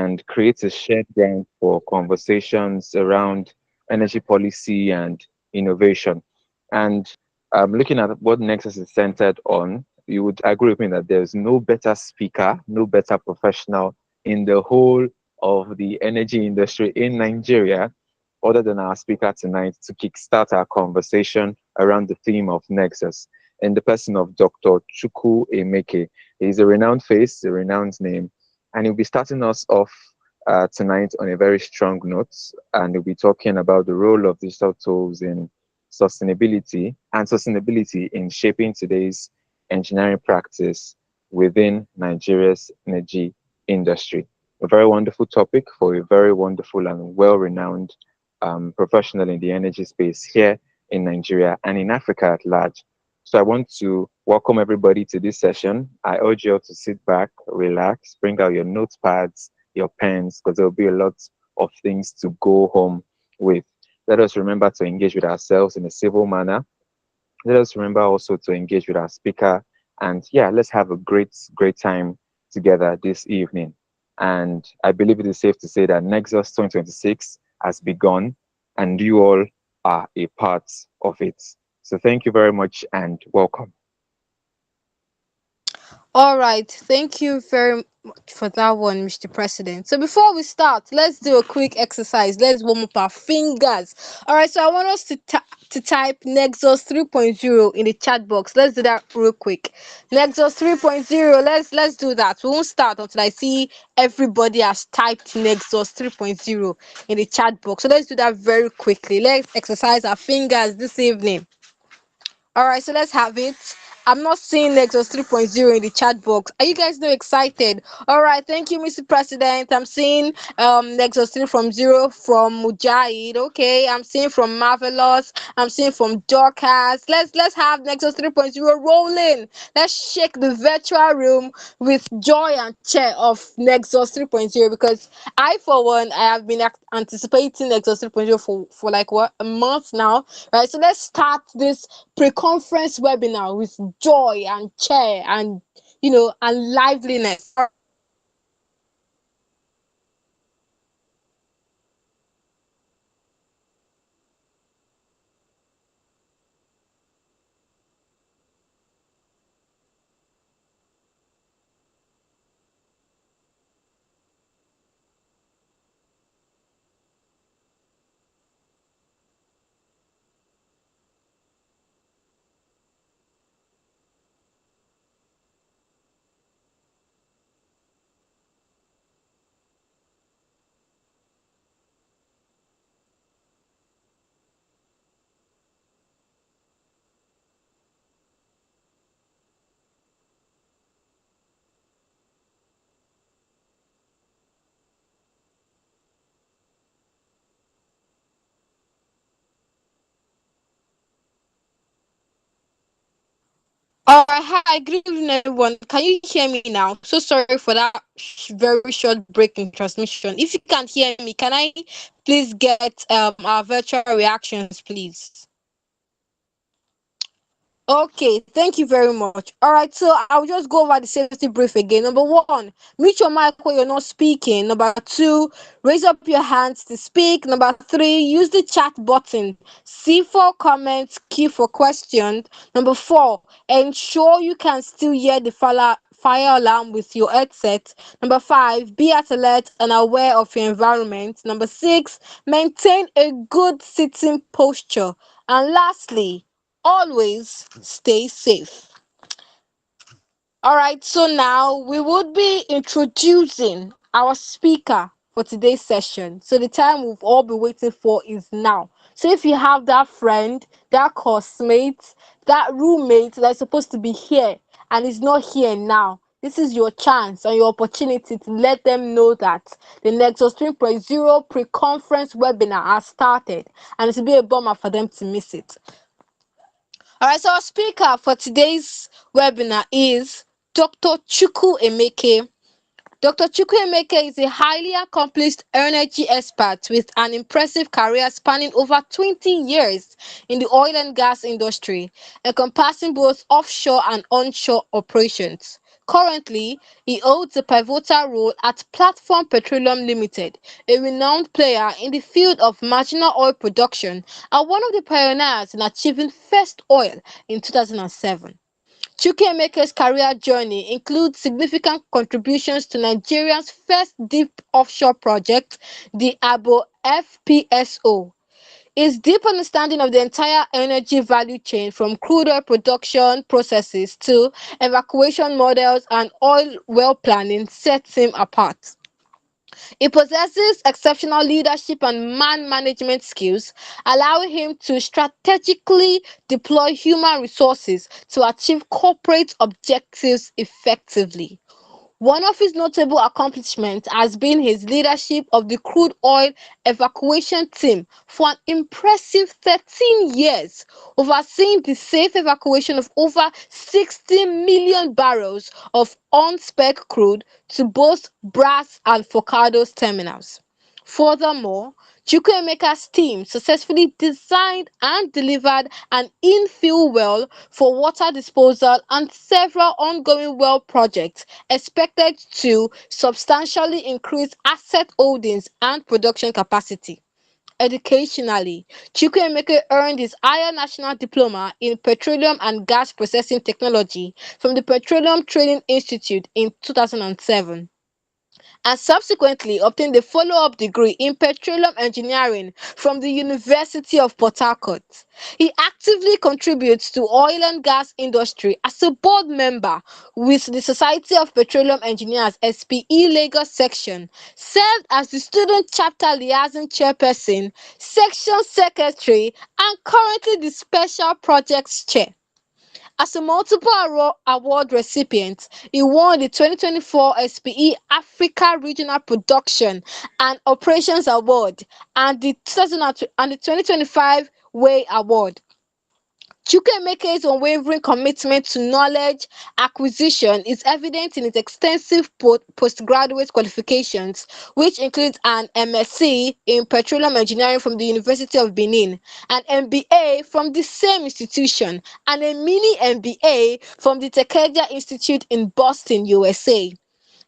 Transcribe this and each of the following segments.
and create a shared ground for conversations around energy policy and innovation. And looking at what Nexus is centered on, you would agree with me that there's no better speaker, no better professional in the whole of the energy industry in Nigeria, other than our speaker tonight, to kickstart our conversation around the theme of Nexus in the person of Dr. Chukwu Emeke. He's a renowned face, a renowned name, and he'll be starting us off tonight on a very strong note, and we'll be talking about the role of digital tools in sustainability in shaping today's engineering practice within Nigeria's energy industry. A very wonderful topic for a very wonderful and well-renowned professional in the energy space here in Nigeria and in Africa at large. So I want to welcome everybody to this session. I urge you all to sit back, relax, bring out your notepads, your pens, because there will be a lot of things to go home with. Let us remember to engage with ourselves in a civil manner. Let us remember also to engage with our speaker. And yeah, let's have a great time together this evening. And I believe it is safe to say that NEXUS 2026 has begun and you all are a part of it. So thank you very much and welcome. All right, thank you very much for that one, Mr. President. So before we start, let's do a quick exercise. Let's warm up our fingers. All right, so I want us to type Nexus 3.0 in the chat box. Let's do that real quick. Nexus 3.0. Let's do that. We won't start until I see everybody has typed Nexus 3.0 in the chat box. So let's do that very quickly. Let's exercise our fingers this evening. All right, so let's have it. I'm not seeing Nexus 3.0 in the chat box. Are you guys not excited? All right, thank you, Mr. President. I'm seeing Nexus 3.0 from Mujahid. Okay, I'm seeing from Marvelous. I'm seeing from Dorcas. Let's have Nexus 3.0 rolling. Let's shake the virtual room with joy and cheer of Nexus 3.0 because I, for one, I have been anticipating Nexus 3.0 for like what, a month now. Right, so let's start this pre-conference webinar with joy and cheer and and liveliness. All right, hi, good evening, everyone. Can you hear me now? So sorry for that very short break in transmission. If you can't hear me, can I please get our virtual reactions, please? Okay, thank you very much. All right, so I'll just go over the safety brief again. Number one, mute your mic when you're not speaking. Number two, raise up your hands to speak. Number three, use the chat button. C for comments, Q for questions. Number four, ensure you can still hear the fire alarm with your headset. Number five, be at alert and aware of your environment. Number six, maintain a good sitting posture. And lastly, always stay safe. All right, so now we would be introducing our speaker for today's session. So the time we've all been waiting for is now. So if you have that friend, that coursemate, that roommate that's supposed to be here and is not here now, this is your chance and your opportunity to let them know that the Nexus 3.0 pre-conference webinar has started and it will be a bummer for them to miss it. All right, so our speaker for today's webinar is Dr. Chukwu Emeke. Dr. Chukwu Emeke is a highly accomplished energy expert with an impressive career spanning over 20 years in the oil and gas industry, encompassing both offshore and onshore operations. Currently, he holds a pivotal role at Platform Petroleum Limited, a renowned player in the field of marginal oil production and one of the pioneers in achieving first oil in 2007. Chukwu Emeke's career journey includes significant contributions to Nigeria's first deep offshore project, the Abo FPSO. His deep understanding of the entire energy value chain from crude oil production processes to evacuation models and oil well planning sets him apart. He possesses exceptional leadership and man management skills, allowing him to strategically deploy human resources to achieve corporate objectives effectively. One of his notable accomplishments has been his leadership of the crude oil evacuation team for an impressive 13 years, overseeing the safe evacuation of over 60 million barrels of on-spec crude to both Brass and Forcados terminals. Furthermore, Chukwuemeka's team successfully designed and delivered an infill well for water disposal and several ongoing well projects expected to substantially increase asset holdings and production capacity. Educationally, Chukwuemeke earned his higher national diploma in petroleum and gas processing technology from the Petroleum Training Institute in 2007 and subsequently obtained a follow-up degree in petroleum engineering from the University of Port Harcourt. He actively contributes to oil and gas industry as a board member with the Society of Petroleum Engineers SPE Lagos section, served as the student chapter liaison chairperson, section secretary, and currently the special projects chair. As a multiple award recipient, he won the 2024 SPE Africa Regional Production and Operations Award and the 2025 Way Award. Chukwuemeke's unwavering commitment to knowledge acquisition is evident in his extensive postgraduate qualifications, which includes an MSc in Petroleum Engineering from the University of Benin, an MBA from the same institution, and a mini MBA from the Tekeja Institute in Boston, USA.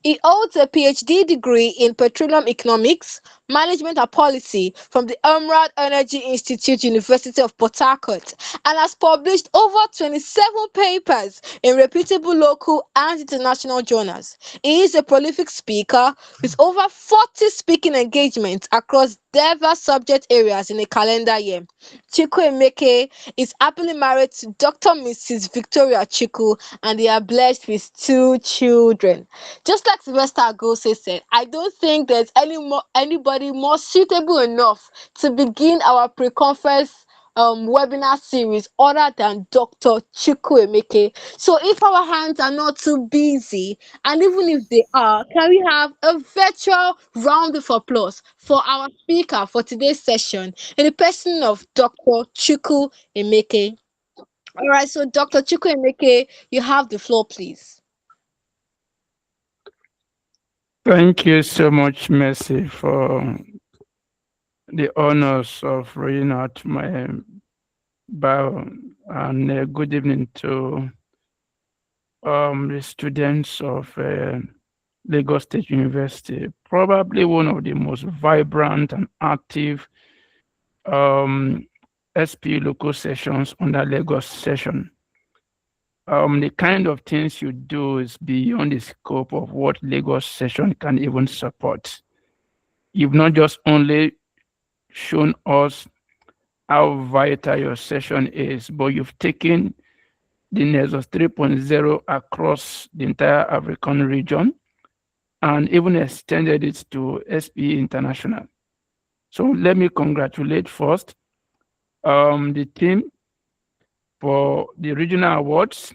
He holds a PhD degree in petroleum economics, management and policy from the Emerald Energy Institute, University of Port Harcourt, and has published over 27 papers in reputable local and international journals. He is a prolific speaker with over 40 speaking engagements across diverse subject areas in a calendar year. Chukwu Emeke is happily married to Dr. Mrs. Victoria Chukwu, and they are blessed with two children. Just like Sylvester Agose said, I don't think there's anybody more suitable enough to begin our pre-conference webinar series other than Dr. Chukwu Emeke. So if our hands are not too busy, and even if they are, can we have a virtual round of applause for our speaker for today's session in the person of Dr. Chukwu Emeke? All right, so Dr. Chukwu Emeke, you have the floor, please. Thank you so much, Mercy, for the honors of reading out my bio, and good evening to the students of Lagos State University, probably one of the most vibrant and active SP local sessions under Lagos session. The kind of things you do is beyond the scope of what Lagos session can even support. You've not just only shown us how vital your session is, but you've taken the NEXUS 3.0 across the entire African region and even extended it to SPE International. So let me congratulate first the team for the regional awards,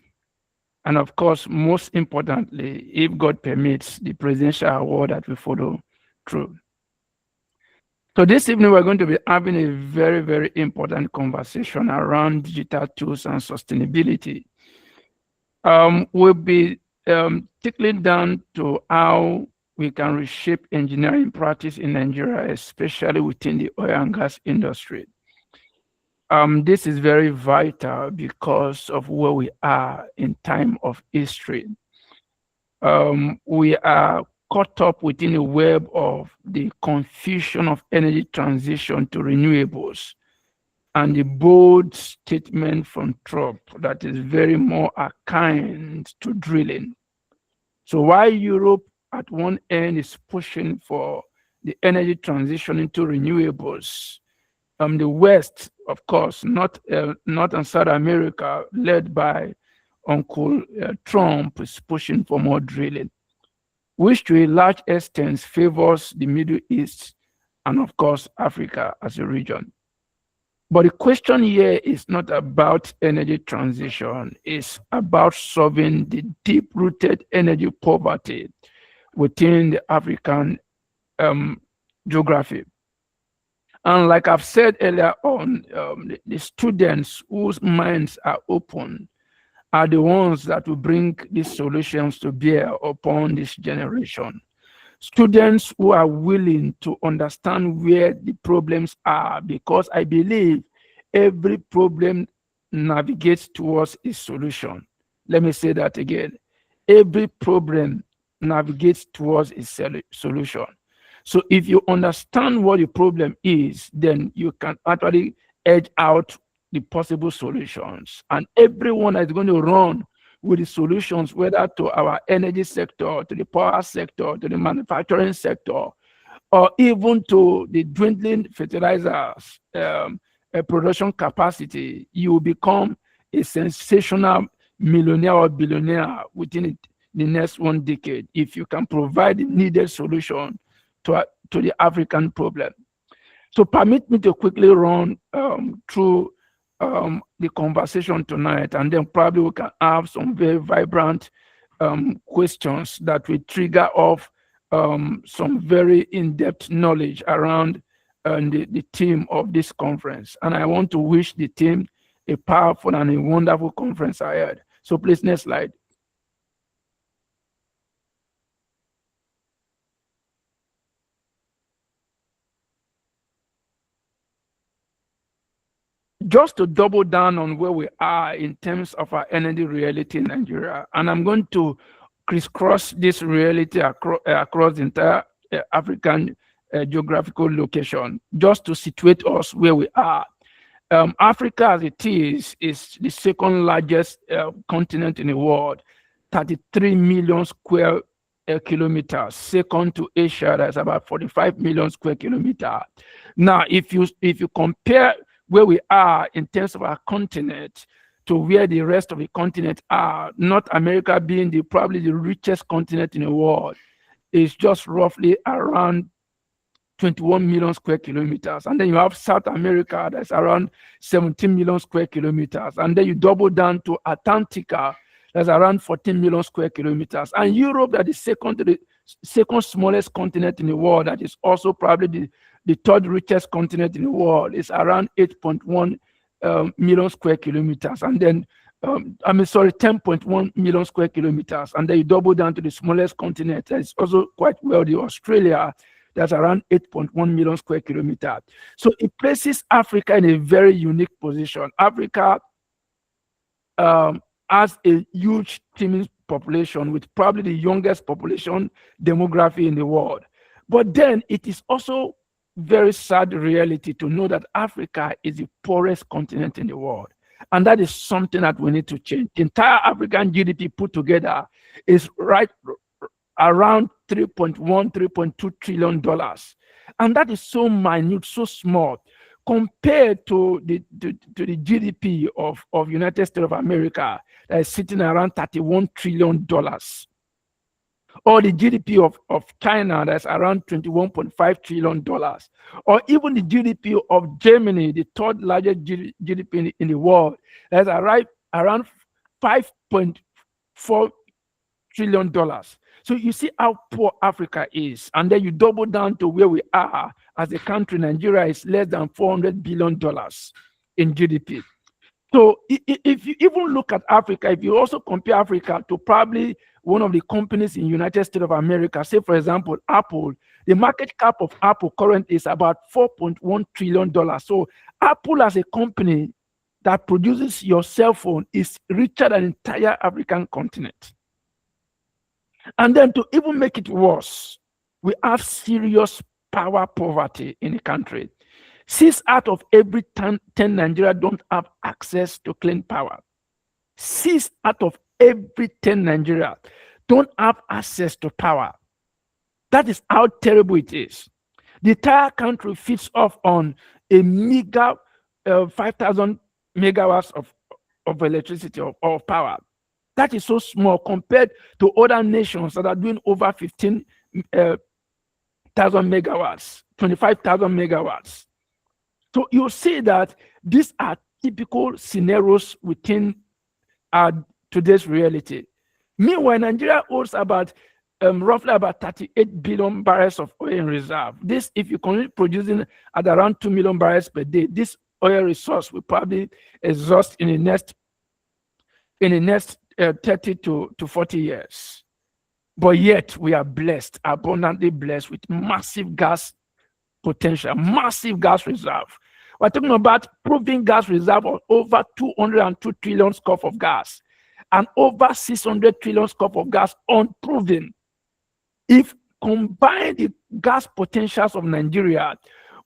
and of course, most importantly, if God permits, the presidential award that we follow through. So this evening, we're going to be having a very, very important conversation around digital tools and sustainability. We'll be tickling down to how we can reshape engineering practice in Nigeria, especially within the oil and gas industry. This is very vital because of where we are in time of history. we are caught up within a web of the confusion of energy transition to renewables and the bold statement from Trump that is very more akin to drilling. So while Europe at one end is pushing for the energy transition into renewables, the West, of course, not North and South America, led by Uncle Trump, is pushing for more drilling, which to a large extent favors the Middle East and, of course, Africa as a region. But the question here is not about energy transition, it's about solving the deep-rooted energy poverty within the African geography. And like I've said earlier on, the students whose minds are open are the ones that will bring these solutions to bear upon this generation. Students who are willing to understand where the problems are, because I believe every problem navigates towards a solution. Let me say that again. Every problem navigates towards a solution. So if you understand what the problem is, then you can actually edge out the possible solutions. And everyone is going to run with the solutions, whether to our energy sector, to the power sector, to the manufacturing sector, or even to the dwindling fertilizers production capacity. You will become a sensational millionaire or billionaire within the next 1 decade if you can provide the needed solution to the African problem. So permit me to quickly run through the conversation tonight, and then probably we can have some very vibrant questions that will trigger off some very in-depth knowledge around the theme of this conference. And I want to wish the team a powerful and a wonderful conference ahead. So please, next slide. Just to double down on where we are in terms of our energy reality in Nigeria, and I'm going to crisscross this reality across the entire African geographical location, just to situate us where we are. Africa, as it is the second largest continent in the world, 33 million square kilometers. Second to Asia, that's about 45 million square kilometers. Now, if you compare where we are in terms of our continent to where the rest of the continent are, North America being probably the richest continent in the world, is just roughly around 21 million square kilometers. And then you have South America, that's around 17 million square kilometers. And then you double down to Antarctica, that's around 14 million square kilometers. And Europe, that is the second smallest continent in the world, that is also probably the third richest continent in the world, is around 8.1 million square kilometers. And then, 10.1 million square kilometers. And then you double down to the smallest continent, that is also quite wealthy, Australia, that's around 8.1 million square kilometers. So it places Africa in a very unique position. Africa has a huge teeming population with probably the youngest population demography in the world. But then it is also very sad reality to know that Africa is the poorest continent in the world. And that is something that we need to change. The entire African GDP put together is right around $3.2 trillion. And that is so minute, so small, compared to the GDP of United States of America, that is sitting around $31 trillion. Or the GDP of China, that's around $21.5 trillion. Or even the GDP of Germany, the third largest GDP in the world, that's around $5.4 trillion. So you see how poor Africa is. And then you double down to where we are as a country. Nigeria is less than $400 billion in GDP. So if you even look at Africa, if you also compare Africa to probably one of the companies in United States of America, say for example, Apple, the market cap of Apple currently is about $4.1 trillion. So Apple as a company that produces your cell phone is richer than the entire African continent. And then to even make it worse, we have serious power poverty in the country. 6 out of every 10 Nigeria don't have access to clean power. 6 out of every 10 Nigeria don't have access to power. That is how terrible it is. The entire country feeds off on a meager 5,000 megawatts of electricity or power. That is so small compared to other nations that are doing over 15,000 megawatts, 25,000 megawatts. So you see that these are typical scenarios within today's reality. Meanwhile, Nigeria owns about roughly about 38 billion barrels of oil in reserve. This, if you continue producing at around 2 million barrels per day, this oil resource will probably exhaust in the next 30 to 40 years. But yet we are blessed, abundantly blessed with massive gas potential, massive gas reserve. We're talking about proven gas reserve of over 202 trillion scoop of gas and over 600 trillion scoop of gas unproven. If combine the gas potentials of Nigeria,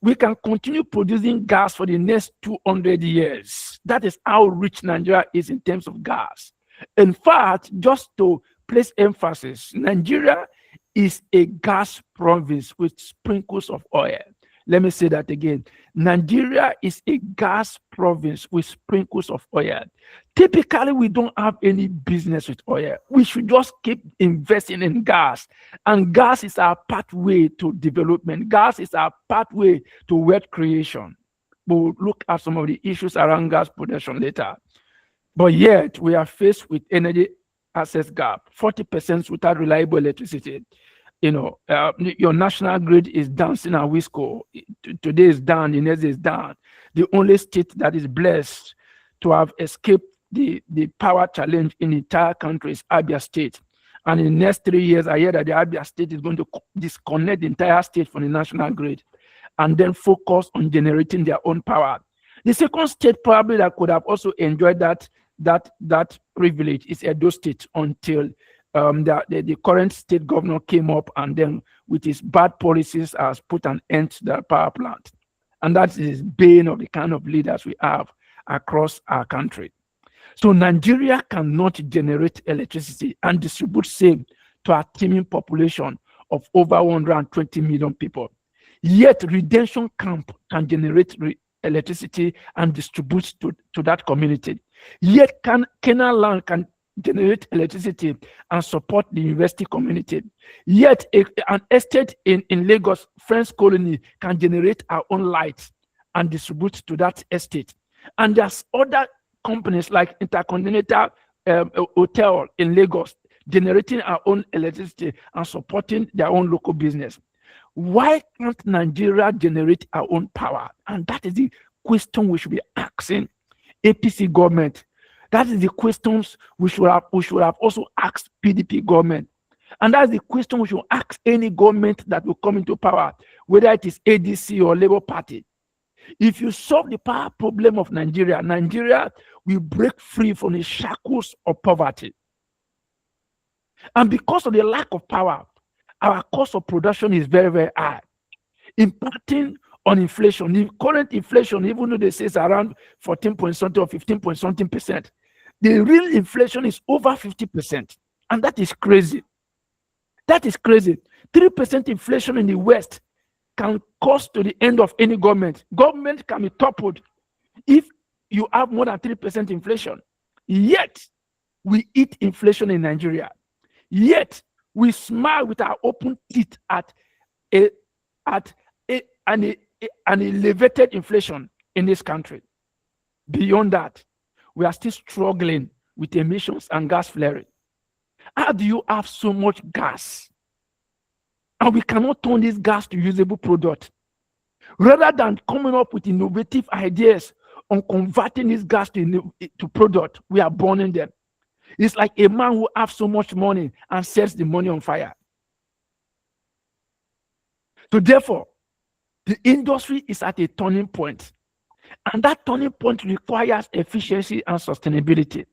we can continue producing gas for the next 200 years. That is how rich Nigeria is in terms of gas. In fact, just to place emphasis, Nigeria is a gas province with sprinkles of oil. Let me say that again. Nigeria is a gas province with sprinkles of oil. Typically, we don't have any business with oil. We should just keep investing in gas. And gas is our pathway to development. Gas is our pathway to wealth creation. We'll look at some of the issues around gas production later. But yet, we are faced with energy access gap, 40% without reliable electricity. Your national grid is dancing and whisko. Today is down, the next day is down. The only state that is blessed to have escaped the power challenge in the entire country is Abia State. And in the next 3 years, I hear that the Abia State is going to disconnect the entire state from the national grid and then focus on generating their own power. The second state probably that could have also enjoyed that privilege is Edo State until the current state governor came up and then with his bad policies has put an end to the power plant. And that is bane of the kind of leaders we have across our country. So Nigeria cannot generate electricity and distribute same to a teeming population of over 120 million people. Yet Redemption Camp can generate electricity and distribute to that community. Yet Canaan Land can generate electricity and support the university community. Yet an estate in Lagos, French colony, can generate our own light and distribute to that estate. And there's other companies like Intercontinental Hotel in Lagos generating our own electricity and supporting their own local business. Why can't Nigeria generate our own power? And that is the question we should be asking APC government. That is the questions we should have also asked PDP government. And that's the question we should ask any government that will come into power, whether it is ADC or Labour Party. If you solve the power problem of Nigeria, Nigeria will break free from the shackles of poverty. And because of the lack of power, our cost of production is very, very high, impacting on inflation. The current inflation, even though they say it's around 14 point something or 15 point something percent, the real inflation is over 50%. And that is crazy. That is crazy. 3% inflation in the West can cost to the end of any government. Government can be toppled if you have more than 3% inflation. Yet, we eat inflation in Nigeria. Yet, we smile with our open teeth at an elevated inflation in this country. Beyond that, we are still struggling with emissions and gas flaring. How do you have so much gas and we cannot turn this gas to usable product? Rather than coming up with innovative ideas on converting this gas to product, we are burning them. It's like a man who has so much money and sets the money on fire. So therefore, the industry is at a turning point. And that turning point requires efficiency and sustainability.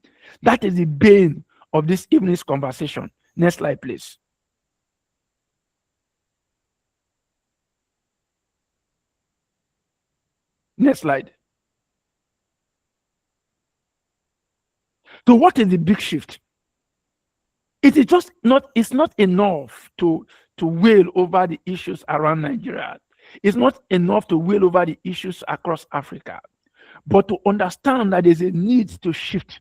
That is the bane of this evening's conversation. Next slide, please. Next slide. So what is the big shift? It is just not, it's not enough to wail over the issues around Nigeria. It's not enough to wail over the issues across Africa, but to understand that there's a need to shift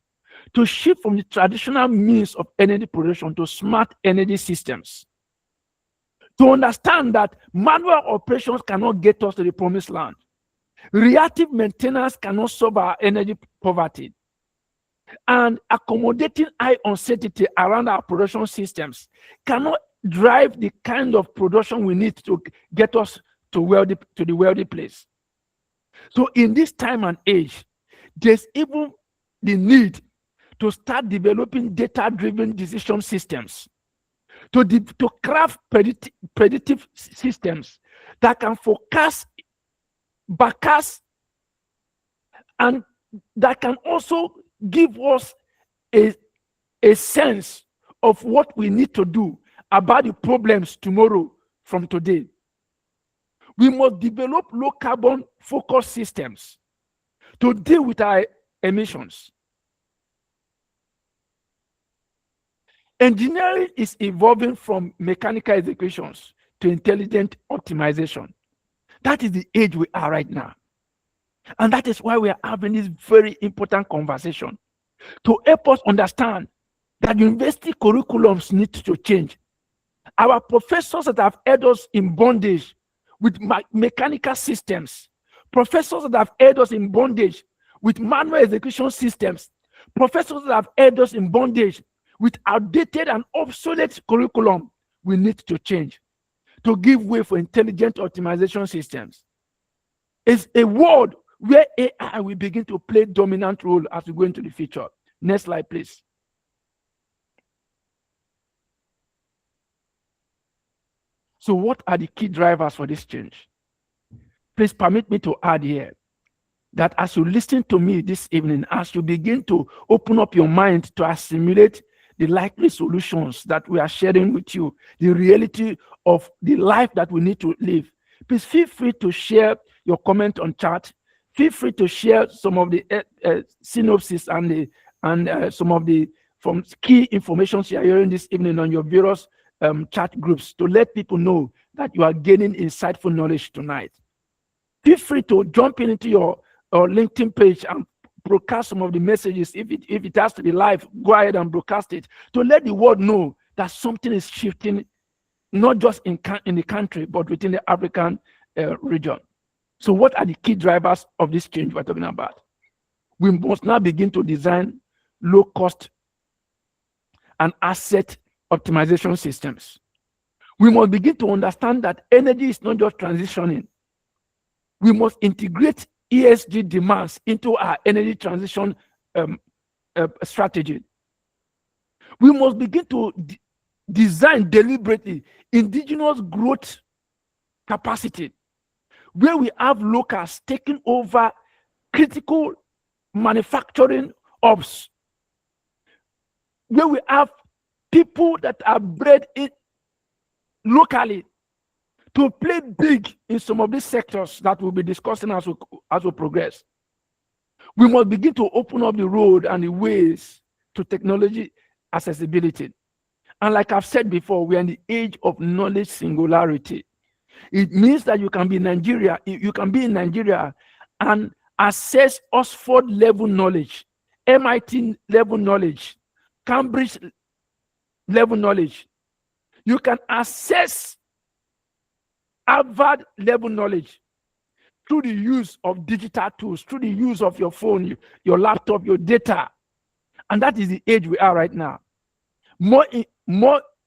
from the traditional means of energy production to smart energy systems. To understand that manual operations cannot get us to the promised land. Reactive maintenance cannot solve our energy poverty. And accommodating high uncertainty around our production systems cannot drive the kind of production we need to get us to the wealthy place. So in this time and age, there's even the need to start developing data-driven decision systems, to craft predictive systems that can forecast, backcast, and that can also give us a sense of what we need to do about the problems tomorrow from today. We must develop low carbon focused systems to deal with our emissions. Engineering is evolving from mechanical executions to intelligent optimization. That is the age we are right now. And that is why we are having this very important conversation to help us understand that university curriculums need to change. Our professors that have held us in bondage with mechanical systems, professors that have held us in bondage with manual execution systems, professors that have held us in bondage with outdated and obsolete curriculum, we need to change to give way for intelligent optimization systems. It's a world where AI will begin to play a dominant role as we go into the future. Next slide, please. So what are the key drivers for this change? Please permit me to add here that as you listen to me this evening, as you begin to open up your mind to assimilate the likely solutions that we are sharing with you, the reality of the life that we need to live, please feel free to share your comment on chat. Feel free to share some of the synopsis and some of the from key information you are hearing this evening on your various chat groups to let people know that you are gaining insightful knowledge tonight. Feel free to jump into your LinkedIn page and broadcast some of the messages. If it has to be live, go ahead and broadcast it to let the world know that something is shifting, not just in the country, but within the African region. So what are the key drivers of this change we're talking about? We must now begin to design low cost and asset optimization systems. We must begin to understand that energy is not just transitioning. We must integrate ESG demands into our energy transition strategy. We must begin to design deliberately indigenous growth capacity, where we have locals taking over critical manufacturing hubs, where we have people that are bred in locally to play big in some of these sectors that we'll be discussing as we progress. We must begin to open up the road and the ways to technology accessibility. And like I've said before, we are in the age of knowledge singularity. It means that you can be in Nigeria and access Oxford level knowledge, MIT level knowledge, Cambridge level knowledge. You can access Harvard level knowledge through the use of digital tools, through the use of your phone, your laptop, your data. And that is the age we are right now. More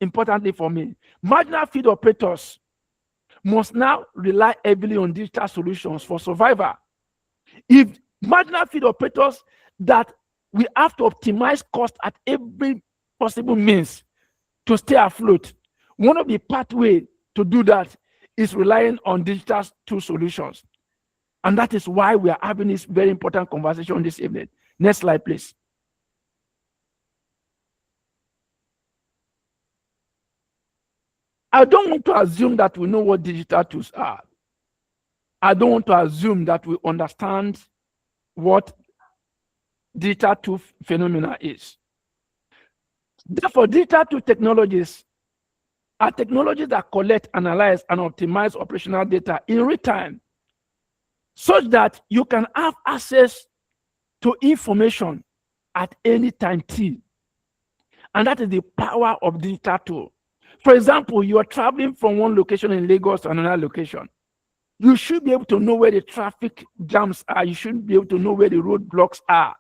importantly for me, marginal feed operators must now rely heavily on digital solutions for survival. If marginal feed operators that we have to optimize cost at every possible means to stay afloat, one of the pathways to do that is relying on digital tool solutions. And that is why we are having this very important conversation this evening. Next slide, please. I don't want to assume that we know what digital tools are. I don't want to assume that we understand what digital tool phenomena is. Therefore, digital tool technologies are technologies that collect, analyze, and optimize operational data in real time, such that you can have access to information at any time t. And that is the power of digital tool. For example, you are traveling from one location in Lagos to another location. You should be able to know where the traffic jams are. You should be able to know where the roadblocks are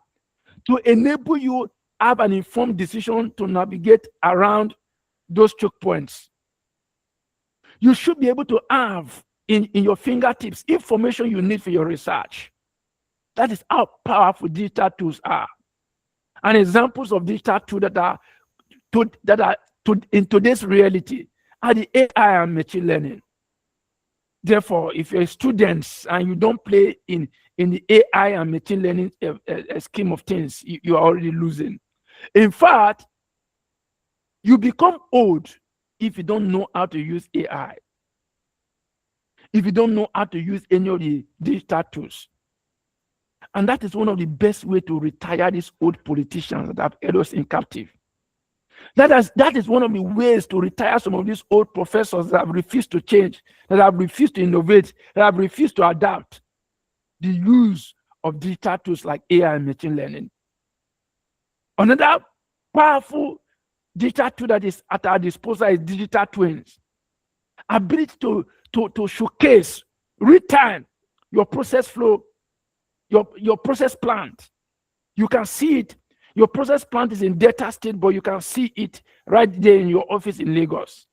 to enable you have an informed decision to navigate around those choke points. You should be able to have in your fingertips information you need for your research. That is how powerful digital tools are. And examples of digital tools that are in today's reality are the AI and machine learning. Therefore, if you're students and you don't play in the AI and machine learning scheme of things, you are already losing. In fact, you become old if you don't know how to use AI, if you don't know how to use any of the digital tools. And that is one of the best ways to retire these old politicians that have held us in captive. That is one of the ways to retire some of these old professors that have refused to change, that have refused to innovate, that have refused to adapt the use of digital tools like AI and machine learning. Another powerful digital tool that is at our disposal is digital twins. Ability to showcase real time your process flow, your process plant. You can see it. Your process plant is in data state, but you can see it right there in your office in Lagos.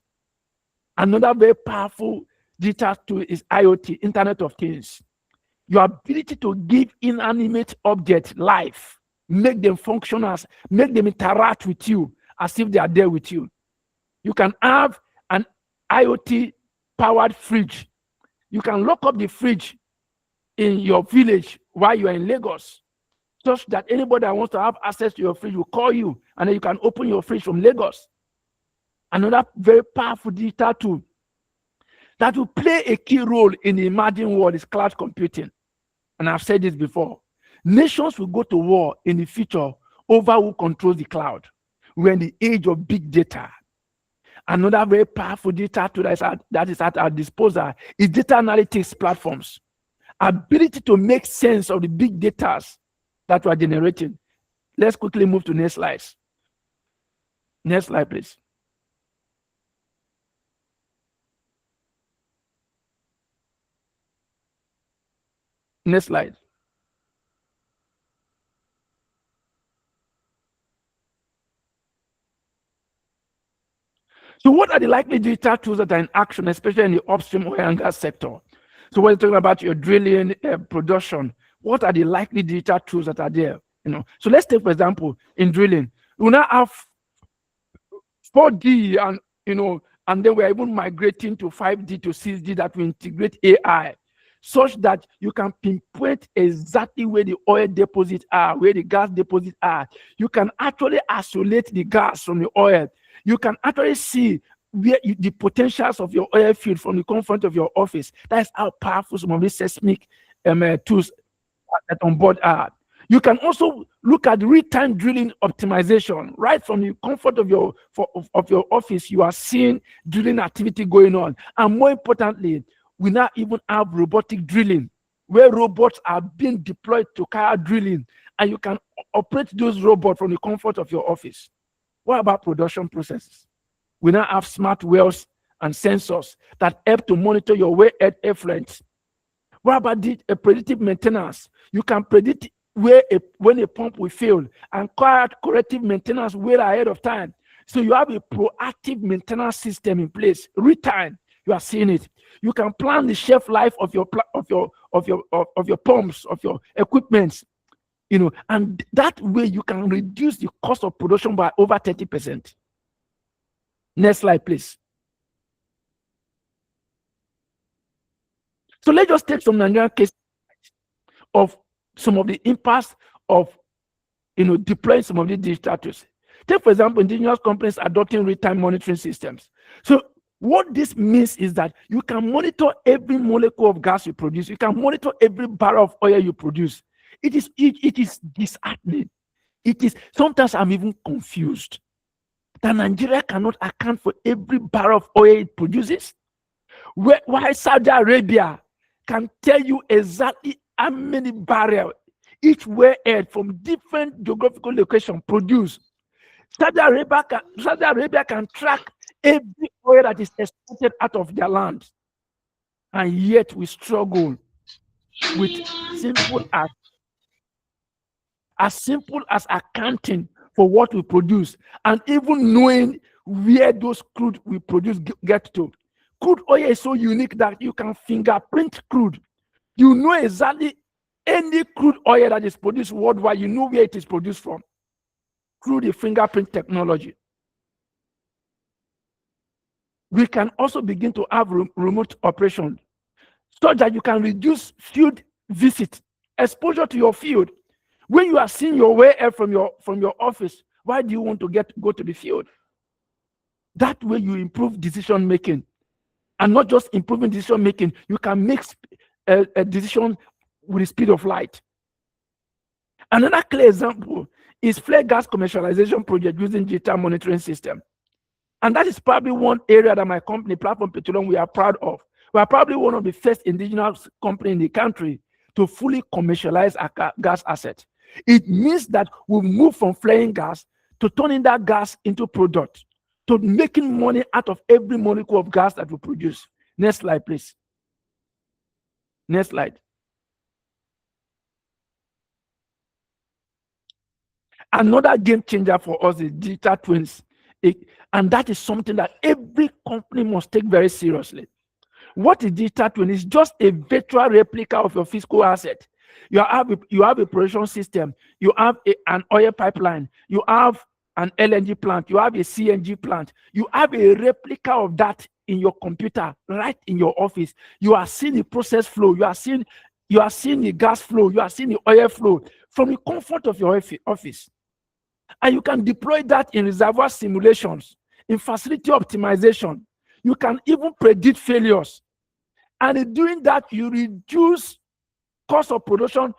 Another very powerful digital tool is IoT, Internet of Things. Your ability to give inanimate objects life, make them function make them interact with you as if they are there with you. You can have an IoT powered fridge. You can lock up the fridge in your village while you are in Lagos, such that anybody that wants to have access to your fridge will call you, and then you can open your fridge from Lagos. Another very powerful digital tool that will play a key role in the emerging world is cloud computing. And I've said this before. Nations will go to war in the future over who controls the cloud. We're in the age of big data. Another very powerful digital tool that is at our disposal is data analytics platforms. Ability to make sense of the big data that we are generating. Let's quickly move to next slides. Next slide, please. Next slide. So what are the likely digital tools that are in action, especially in the upstream oil and gas sector? So when you're talking about your drilling production, what are the likely digital tools that are there? So let's take, for example, in drilling, we now have 4D and then we're even migrating to 5D to 6D that will integrate AI, such that you can pinpoint exactly where the oil deposits are, where the gas deposits are. You can actually isolate the gas from the oil. You can actually see where the potentials of your oil field from the comfort of your office. That is how powerful some of these seismic tools that on board are. You can also look at real-time drilling optimization right from the comfort of your office. You are seeing drilling activity going on, and more importantly, we now even have robotic drilling, where robots are being deployed to carry drilling, and you can operate those robots from the comfort of your office. What about production processes? We now have smart wells and sensors that help to monitor your wellhead effluent. What about the predictive maintenance? You can predict when a pump will fail and carry out corrective maintenance well ahead of time. So you have a proactive maintenance system in place, real time. You are seeing it. You can plan the shelf life of your pumps, of your equipment, and that way you can reduce the cost of production by over 30%. Next slide, please. So let's just take some Nigerian cases of some of the impacts of deploying some of these digital tools. Take, for example, indigenous companies adopting real-time monitoring systems. So What this means is that you can monitor every molecule of gas you produce. You can monitor every barrel of oil you produce. It is disheartening. It is sometimes I'm even confused that Nigeria cannot account for every barrel of oil it produces. Why Saudi Arabia can tell you exactly how many barrels each wellhead from different geographical locations produce. Saudi Arabia can track every oil that is exported out of their land, and yet we struggle with simple as accounting for what we produce, and even knowing where those crude we produce get to. Crude oil is so unique that you can fingerprint crude. You know exactly any crude oil that is produced worldwide, you know where it is produced from through the fingerprint technology. We can also begin to have remote operation so that you can reduce field visit, exposure to your field. When you are seeing your way from your office, why do you want to go to the field? That way you improve decision making, and not just improving decision making, you can make a decision with the speed of light. Another clear example is flare gas commercialization project using digital monitoring system. And that is probably one area that my company, Platform Petroleum, we are proud of. We are probably one of the first indigenous company in the country to fully commercialize our gas asset. It means that we move from flaring gas to turning that gas into product, to making money out of every molecule of gas that we produce. Next slide, please. Next slide. Another game changer for us is digital twins. And that is something that every company must take very seriously. What is digital twin? It's just a virtual replica of your physical asset. You have a production system, you have an oil pipeline, you have an LNG plant, you have a CNG plant, you have a replica of that in your computer, right in your office. You are seeing the process flow, you are seeing the gas flow, you are seeing the oil flow from the comfort of your office. And you can deploy that in reservoir simulations, in facility optimization. You can even predict failures. And in doing that, you reduce cost of production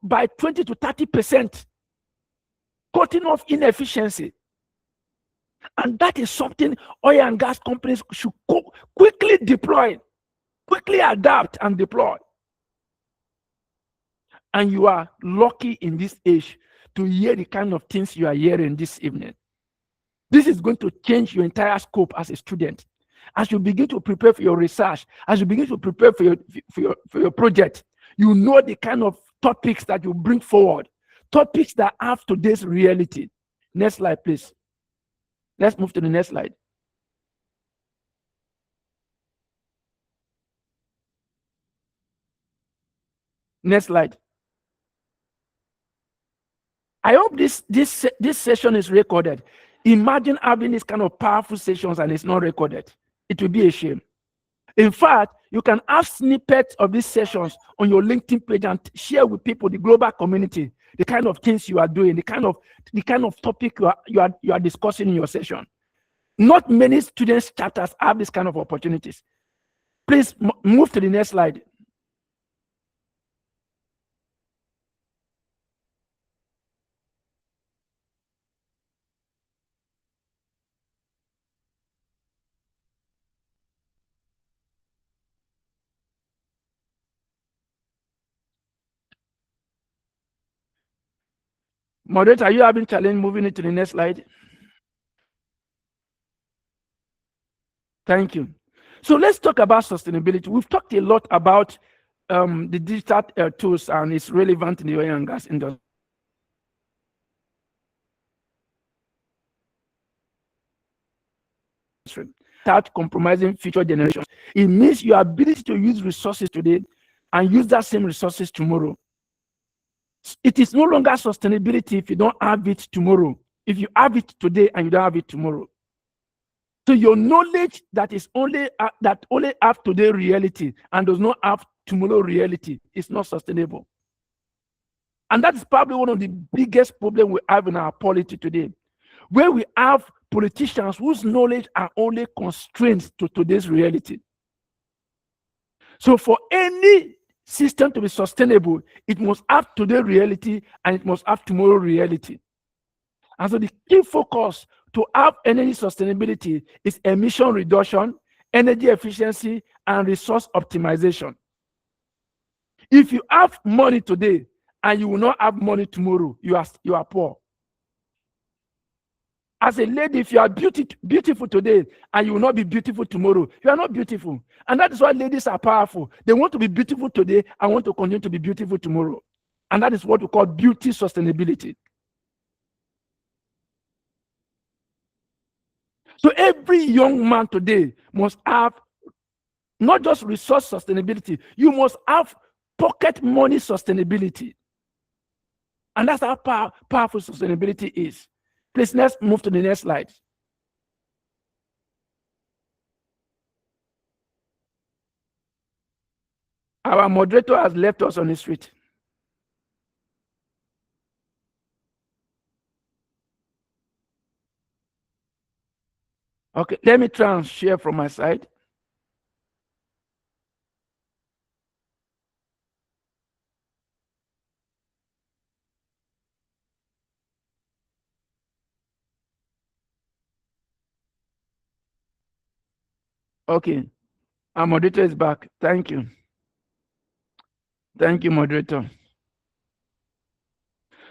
by 20 to 30%, cutting off inefficiency. And that is something oil and gas companies should quickly deploy, quickly adapt and deploy. And you are lucky in this age to hear the kind of things you are hearing this evening. This is going to change your entire scope as a student. As you begin to prepare for your research, as you begin to prepare for your project, you know the kind of topics that you bring forward, topics that have today's reality. Next slide, please. Let's move to the next slide. Next slide. I hope this session is recorded. Imagine having this kind of powerful sessions and it's not recorded. It will be a shame. In fact, you can have snippets of these sessions on your LinkedIn page and share with people, the global community, the kind of things you are doing, the kind of topic you are discussing in your session. Not many students chapters have this kind of opportunities. Please move to the next slide. Moderator, are you having challenge moving it to the next slide? Thank you. So let's talk about sustainability. We've talked a lot about the digital tools, and it's relevant in the oil and gas industry. Without compromising future generations. It means your ability to use resources today and use that same resources tomorrow. It is no longer sustainability if you don't have it tomorrow. If you have it today and you don't have it tomorrow. So your knowledge that is only have today reality and does not have tomorrow reality is not sustainable. And that is probably one of the biggest problems we have in our polity today, where we have politicians whose knowledge are only constrained to today's reality. So for any system to be sustainable, it must have today's reality and it must have tomorrow's reality. And so the key focus to have energy sustainability is emission reduction, energy efficiency, and resource optimization. If you have money today and you will not have money tomorrow, you are poor. As a lady, if you are beautiful today and you will not be beautiful tomorrow, you are not beautiful. And that is why ladies are powerful. They want to be beautiful today and want to continue to be beautiful tomorrow. And that is what we call beauty sustainability. So every young man today must have not just resource sustainability, you must have pocket money sustainability. And that's how powerful sustainability is. Please, let's move to the next slide. Our moderator has left us on the street. Okay, let me try and share from my side. Okay, our moderator is back. Thank you. Thank you, moderator.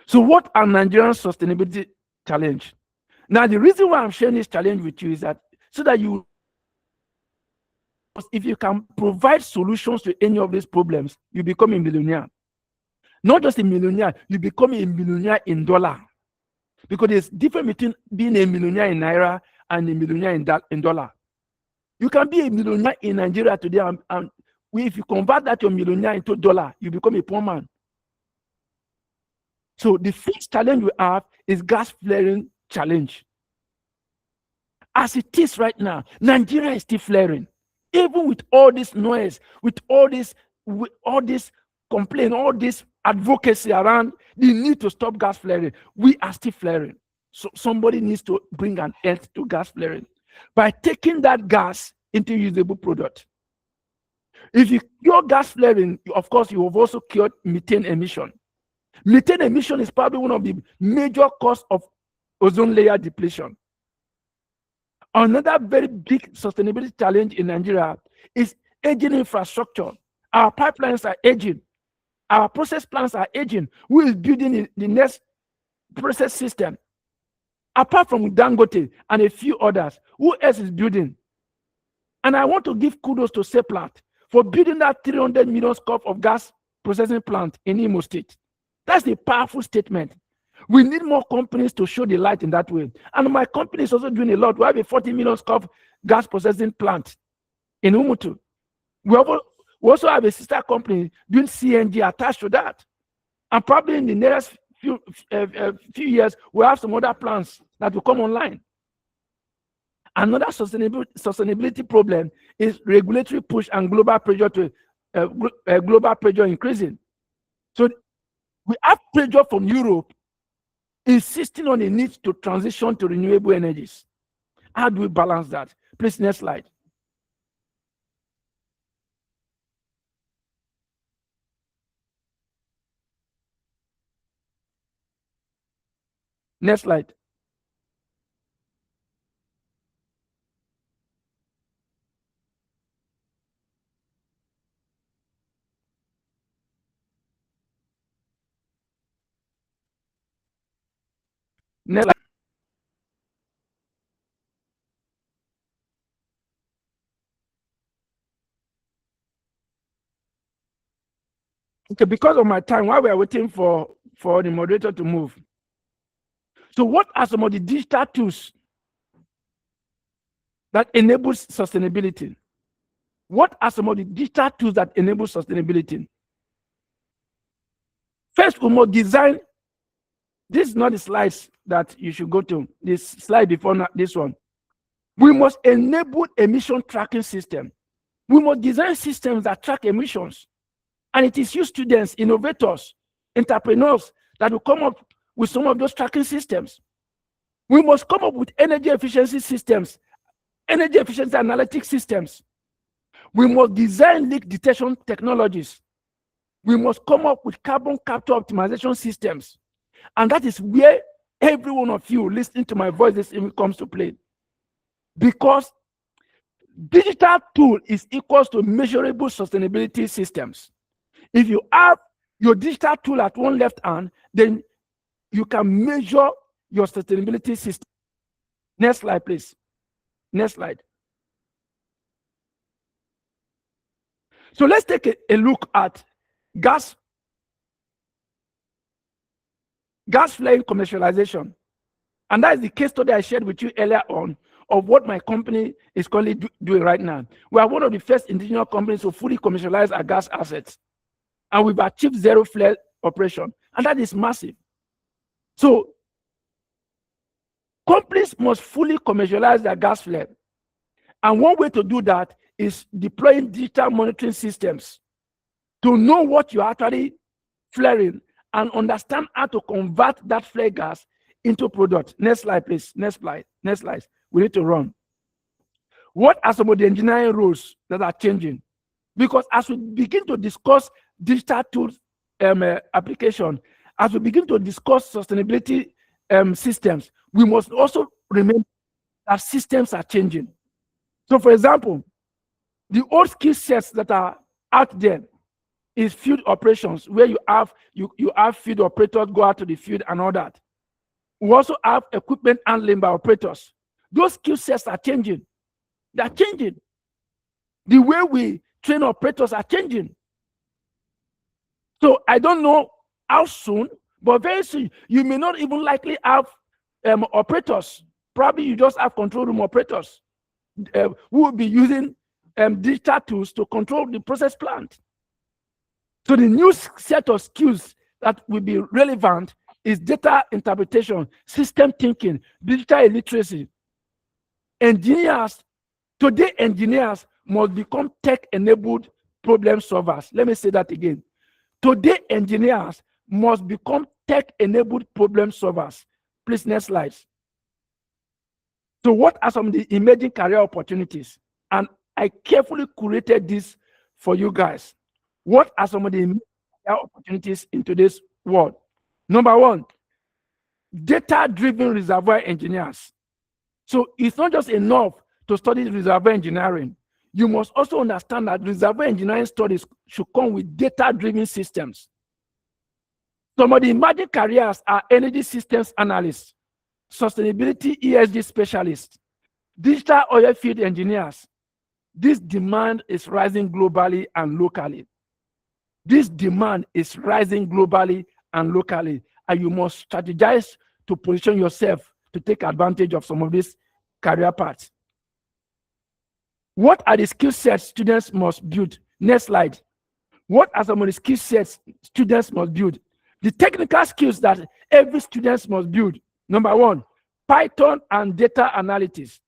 So what are Nigerian sustainability challenge? Now, the reason why I'm sharing this challenge with you is that so that you, if you can provide solutions to any of these problems, you become a millionaire. Not just a millionaire, you become a millionaire in dollar. Because there's difference between being a millionaire in naira and a millionaire in dollar. You can be a millionaire in Nigeria today, and if you convert that to a millionaire into dollar, you become a poor man. So the first challenge we have is gas flaring challenge. As it is right now, Nigeria is still flaring. Even with all this noise, with all this complaint, all this advocacy around the need to stop gas flaring, we are still flaring. So somebody needs to bring an end to gas flaring by taking that gas into usable product. If you cure gas flaring, of course, you have also cured methane emission. Methane emission is probably one of the major causes of ozone layer depletion. Another very big sustainability challenge in Nigeria is aging infrastructure. Our pipelines are aging. Our process plants are aging. Who is building the next process system? Apart from Dangote and a few others, who else is building? And I want to give kudos to Seplat for building that 300 million scope of gas processing plant in Imo State. That's a powerful statement. We need more companies to show the light in that way. And my company is also doing a lot. We have a 40 million scope gas processing plant in Umutu. We also have a sister company doing CNG attached to that. And probably in the next few years, we'll have some other plants that will come online. Another sustainability problem is regulatory push and global pressure increasing. So we have pressure from Europe insisting on the need to transition to renewable energies. How do we balance that? Please, next slide. Next slide. Next slide. Okay, because of my time, while we are waiting for the moderator to move. So what are some of the digital tools that enable sustainability? What are some of the digital tools that enable sustainability? First, we must design. This is not the slides that you should go to. This slide before this one. We must enable emission tracking system. We must design systems that track emissions. And it is you students, innovators, entrepreneurs that will come up with some of those tracking systems. We must come up with energy efficiency systems, energy efficiency analytic systems. We must design leak detection technologies. We must come up with carbon capture optimization systems. And that is where every one of you listening to my voice this evening comes to play. Because digital tool is equals to measurable sustainability systems. If you have your digital tool at one left hand, then you can measure your sustainability system. Next slide, please. Next slide. So let's take a look at gas flaring commercialization. And that is the case study I shared with you earlier on of what my company is currently doing right now. We are one of the first indigenous companies to fully commercialize our gas assets. And we've achieved zero flare operation. And that is massive. So companies must fully commercialize their gas flare. And one way to do that is deploying digital monitoring systems to know what you're actually flaring and understand how to convert that flare gas into product. Next slide, please. Next slide. Next slide. We need to run. What are some of the engineering rules that are changing? Because as we begin to discuss digital tools application, as we begin to discuss sustainability systems, we must also remember that systems are changing. So, for example, the old skill sets that are out there is field operations, where you have field operators go out to the field and all that. We also have equipment handling by operators. Those skill sets are changing. They are changing. The way we train operators are changing. So I don't know how soon, but very soon you may not even likely have operators. Probably you just have control room operators who will be using digital tools to control the process plant. So the new set of skills that will be relevant is data interpretation, system thinking, digital illiteracy. Today engineers must become tech-enabled problem solvers. Let me say that again. Today engineers must become tech-enabled problem solvers. Please, next slide. So what are some of the emerging career opportunities? And I carefully curated this for you guys. What are some of the emerging career opportunities in today's world? Number one, data-driven reservoir engineers. So it's not just enough to study reservoir engineering. You must also understand that reservoir engineering studies should come with data-driven systems. Some of the emerging careers are energy systems analysts, sustainability ESG specialists, digital oil field engineers. This demand is rising globally and locally. This demand is rising globally and locally, and you must strategize to position yourself to take advantage of some of these career paths. What are the skill sets students must build? Next slide. What are some of the skill sets students must build? The technical skills that every student must build. Number one, Python and data analytics.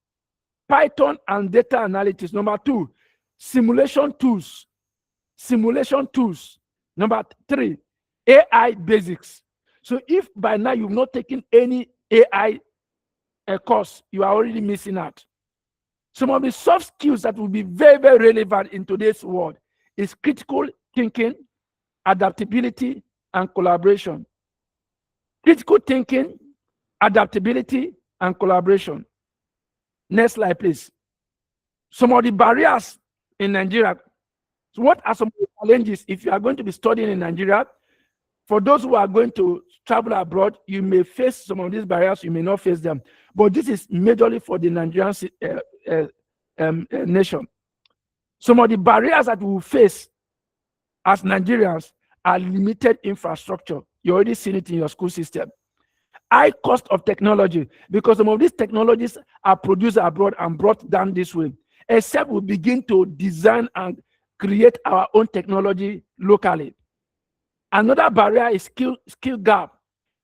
Python and data analytics. Number two, simulation tools. Simulation tools. Number three, AI basics. So if by now you've not taken any AI course, you are already missing out. Some of the soft skills that will be very, very relevant in today's world is critical thinking, adaptability, and collaboration. Critical thinking, adaptability, and collaboration. Next slide, please. Some of the barriers in Nigeria. So what are some of the challenges if you are going to be studying in Nigeria? For those who are going to travel abroad, you may face some of these barriers, you may not face them. But this is majorly for the Nigerian nation. Some of the barriers that we will face as Nigerians are limited infrastructure. You already seen it in your school system. High cost of technology, because some of these technologies are produced abroad and brought down this way, except we begin to design and create our own technology locally. Another barrier is skill gap.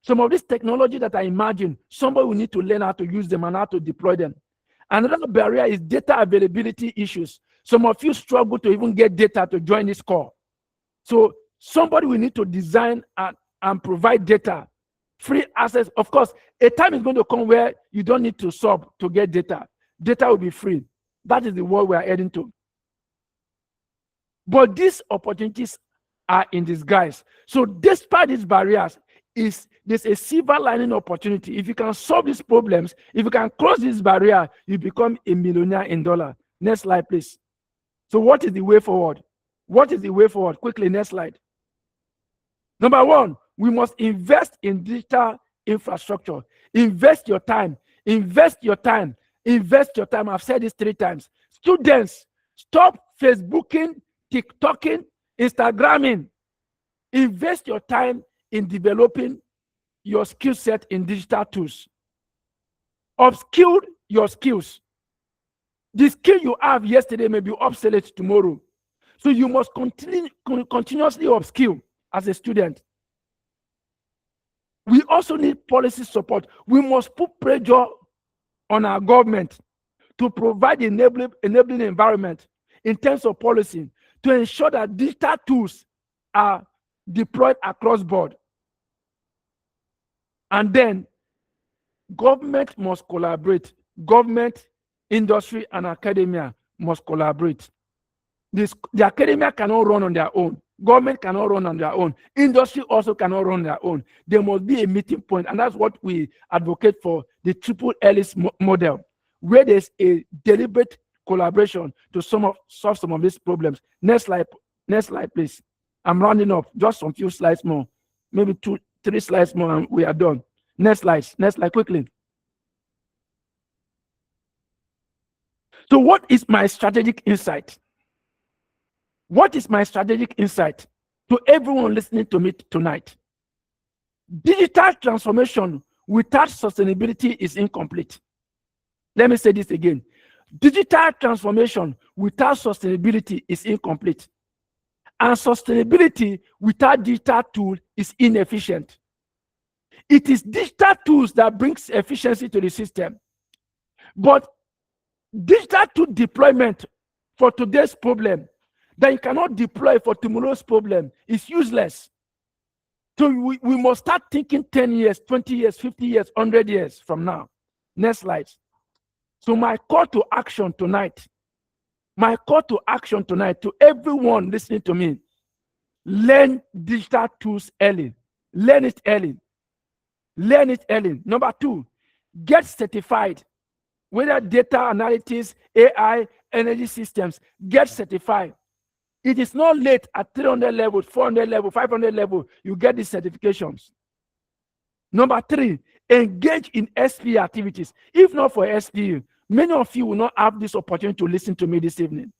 Some of these technology that I imagine, somebody will need to learn how to use them and how to deploy them. Another barrier is data availability issues. Some of you struggle to even get data to join this call. So somebody will need to design and provide data free access. Of course, a time is going to come where you don't need to sub to get data. Data will be free. That is the world we are heading to. But these opportunities are in disguise. So despite these barriers, there's a silver lining opportunity. If you can solve these problems, if you can cross this barrier, you become a millionaire in dollar. Next slide, please. So what is the way forward? What is the way forward? Quickly, next slide. Number one, we must invest in digital infrastructure. Invest your time. Invest your time. Invest your time. I've said this 3 times. Students, stop Facebooking, TikToking, Instagramming. Invest your time in developing your skill set in digital tools. Upskill your skills. The skill you have yesterday may be obsolete tomorrow. So you must continuously upskill as a student. We also need policy support. We must put pressure on our government to provide enabling environment in terms of policy to ensure that digital tools are deployed across board. And then government must collaborate. Government, industry, and academia must collaborate. The academia cannot run on their own. Government cannot run on their own. Industry also cannot run on their own. There must be a meeting point, and that's what we advocate for, the triple LAS model, where there's a deliberate collaboration to solve some of these problems. Next slide, please. I'm rounding up. Just some few slides more, maybe 2, 3 slides more, and we are done. Next slide, quickly. So what is my strategic insight? What is my strategic insight to everyone listening to me tonight? Digital transformation without sustainability is incomplete. Let me say this again. Digital transformation without sustainability is incomplete. And sustainability without digital tool is inefficient. It is digital tools that brings efficiency to the system. But digital tool deployment for today's problem that you cannot deploy for tomorrow's problem is useless. So we must start thinking 10 years, 20 years, 50 years, 100 years from now. Next slide. So my call to action tonight to everyone listening to me, learn digital tools early. Learn it early. Learn it early. Number 2, get certified. Whether data analytics, AI, energy systems, get certified. It is not late at 300 level, 400 level, 500 level, you get these certifications. Number 3, engage in SPE activities. If not for SPE, many of you will not have this opportunity to listen to me this evening.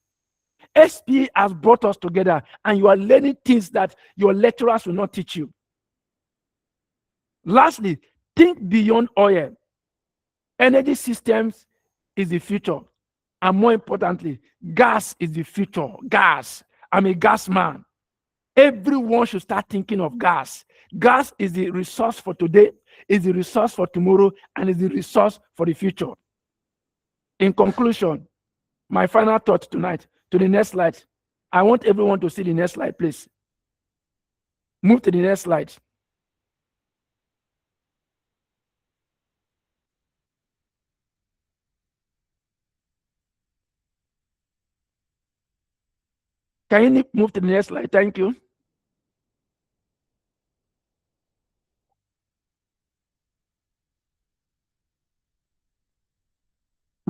SPE has brought us together, and you are learning things that your lecturers will not teach you. Lastly, think beyond oil. Energy systems is the future. And more importantly, gas is the future. Gas. I'm a gas man. Everyone should start thinking of gas. Gas is the resource for today, is the resource for tomorrow, and is the resource for the future. In conclusion, my final thought tonight, to the next slide. I want everyone to see the next slide, please. Move to the next slide. Can you move to the next slide? Thank you.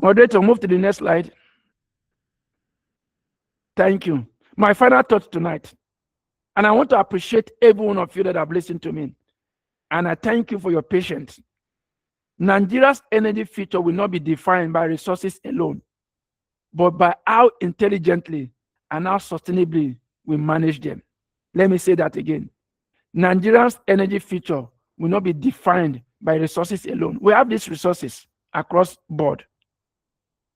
Moderator, move to the next slide. Thank you. My final thought tonight, and I want to appreciate every one of you that have listened to me, and I thank you for your patience. Nigeria's energy future will not be defined by resources alone, but by how intelligently and how sustainably we manage them. Let me say that again. Nigeria's energy future will not be defined by resources alone. We have these resources across board,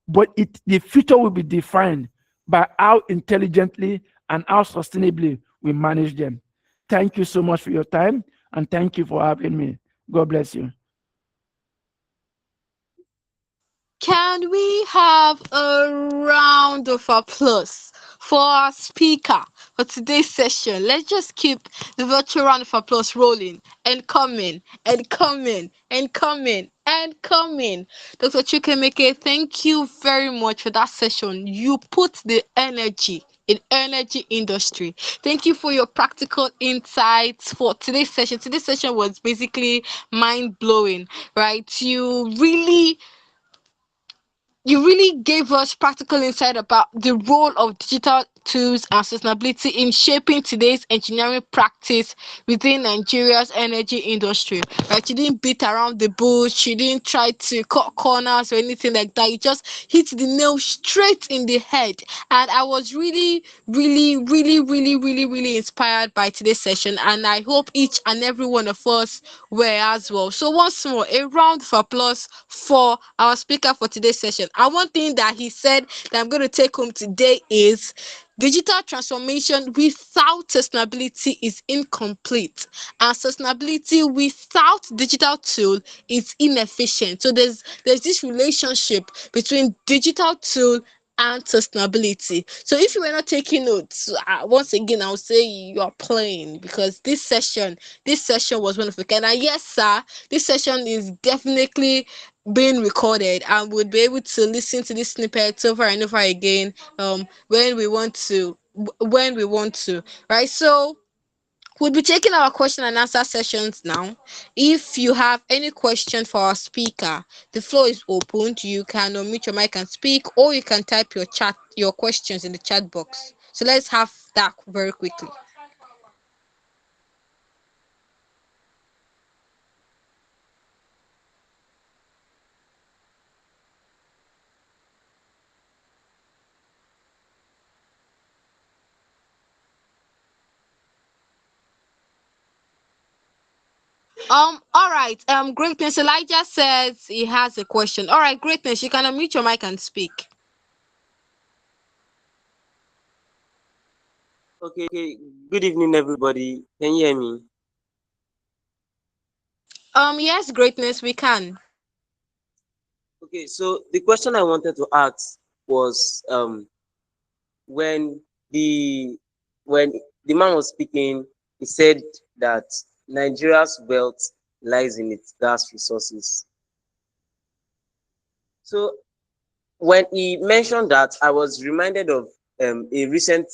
but the future will be defined by how intelligently and how sustainably we manage them. Thank you so much for your time, and thank you for having me. God bless you. Can we have a round of applause for our speaker, for today's session. Let's just keep the virtual round of applause rolling and coming and coming and coming and coming. Dr. Chukwu Emeke, thank you very much for that session. You put the energy in energy industry. Thank you for your practical insights for today's session. Today's session was basically mind blowing, right? You really gave us practical insight about the role of digital tools and sustainability in shaping today's engineering practice within Nigeria's energy industry. Right? You didn't beat around the bush, you didn't try to cut corners or anything like that. You just hit the nail straight in the head. And I was really, really, really, really, really, really inspired by today's session. And I hope each and every one of us were as well. So once more, a round of applause for our speaker for today's session. And one thing that he said that I'm going to take home today is digital transformation without sustainability is incomplete, and sustainability without digital tool is inefficient. So there's this relationship between digital tool and sustainability. So if you were not taking notes, once again I'll say you are playing, because this session was one of a kind. And yes, sir, this session is definitely being recorded, and we'll be able to listen to this snippet over and over again when we want to, right? So we'll be taking our question and answer sessions now. If you have any question for our speaker, the floor is open. You can unmute your mic and speak, or you can type your questions in the chat box. So let's have that very quickly. All right. Greatness Elijah says he has a question. All right, Greatness, you can unmute your mic and speak. Okay, good evening, everybody. Can you hear me? Yes, Greatness, we can. Okay, so the question I wanted to ask was when the when the man was speaking, he said that Nigeria's wealth lies in its gas resources. So when he mentioned that, I was reminded of a recent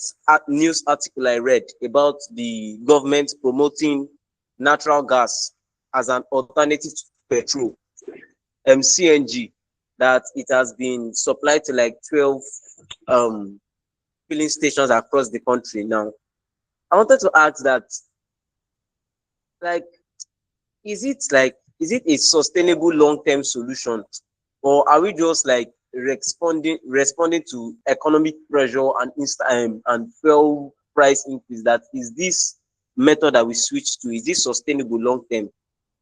news article I read about the government promoting natural gas as an alternative to petrol, CNG, that it has been supplied to like 12 um, filling stations across the country now. I wanted to ask that, like, is it a sustainable long-term solution, or are we just like responding to economic pressure and and fuel price increase? That is this method that we switch to, is this sustainable long term,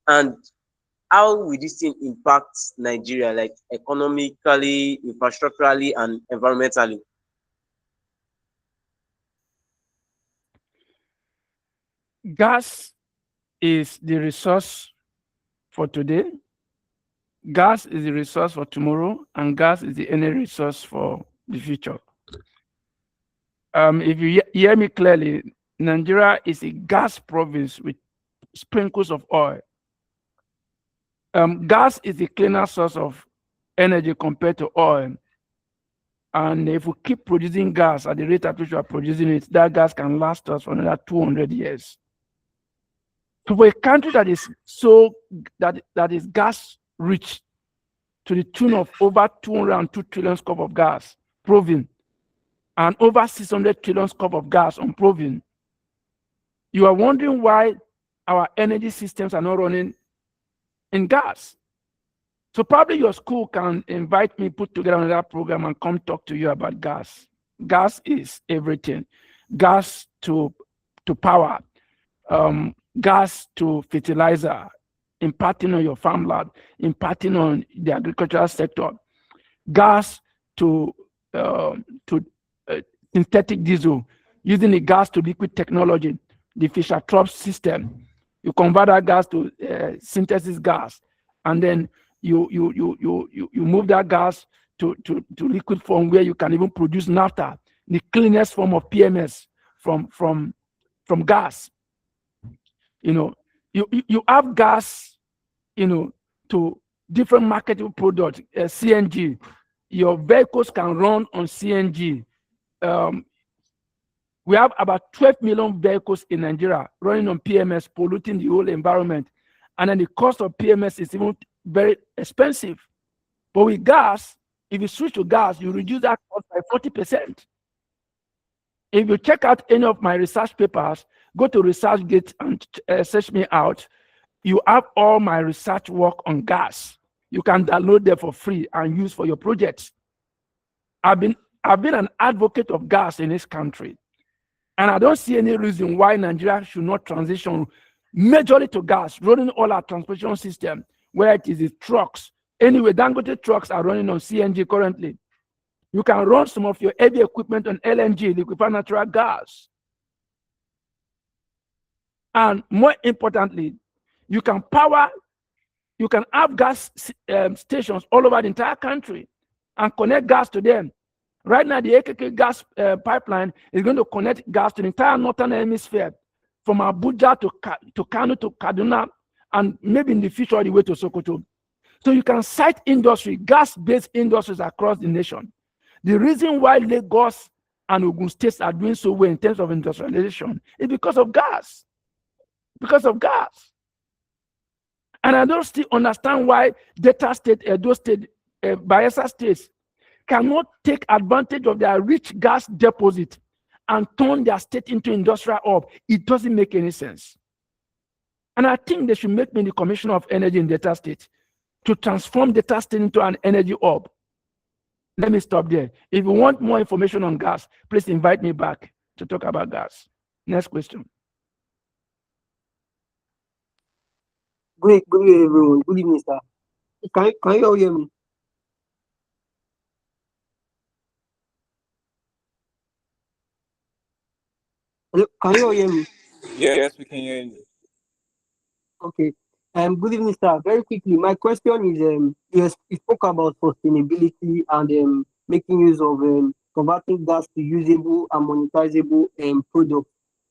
and how will this thing impact Nigeria, like economically, infrastructurally, and environmentally? Gas is the resource for today, gas is the resource for tomorrow, and gas is the energy resource for the future. If you hear me clearly, Nigeria is a gas province with sprinkles of oil. Gas is the cleaner source of energy compared to oil. And if we keep producing gas at the rate at which we are producing it, that gas can last us for another 200 years. So for a country that is that is gas rich to the tune of over 202 trillion scope of gas proven, and over 600 trillion scope of gas unproven, you are wondering why our energy systems are not running in gas. So probably your school can invite me, put together another program, and come talk to you about gas. Gas is everything. Gas to power, gas to fertilizer, imparting on your farmland, imparting on the agricultural sector, gas to synthetic diesel, using the gas to liquid technology, the Fischer-Tropsch system. You convert that gas to synthesis gas, and then you move that gas to liquid form, where you can even produce naphtha, the cleanest form of PMS from gas. You have gas, to different marketable products, CNG. Your vehicles can run on CNG. We have about 12 million vehicles in Nigeria running on PMS, polluting the whole environment. And then the cost of PMS is even very expensive. But with gas, if you switch to gas, you reduce that cost by 40%. If you check out any of my research papers, go to ResearchGate and search me out. You have all my research work on gas. You can download them for free and use for your projects. I've been an advocate of gas in this country, and I don't see any reason why Nigeria should not transition majorly to gas, running all our transportation system, where it is the trucks. Anyway, Dangote trucks are running on CNG currently. You can run some of your heavy equipment on LNG, liquefied natural gas. And more importantly, you can have gas stations all over the entire country and connect gas to them. Right now, the AKK gas pipeline is going to connect gas to the entire northern hemisphere, from Abuja to Kano to Kaduna, and maybe in the future all the way to Sokoto. So you can cite industry, gas-based industries across the nation. The reason why Lagos and Ogun states are doing so well in terms of industrialization is because of gas. Because of gas. And I don't still understand why Delta State, Edo State, Bayelsa states cannot take advantage of their rich gas deposit and turn their state into industrial hub. It doesn't make any sense. And I think they should make me the Commissioner of Energy in Delta State to transform Delta State into an energy hub. Let me stop there. If you want more information on gas, please invite me back to talk about gas. Next question. Good evening, everyone. Good evening, sir. Can you all hear me? Hello, can you all hear me? Yes, we can hear you. Okay. Good evening, sir. Very quickly, my question is, yes, you spoke about sustainability and making use of converting gas to usable and monetizable products.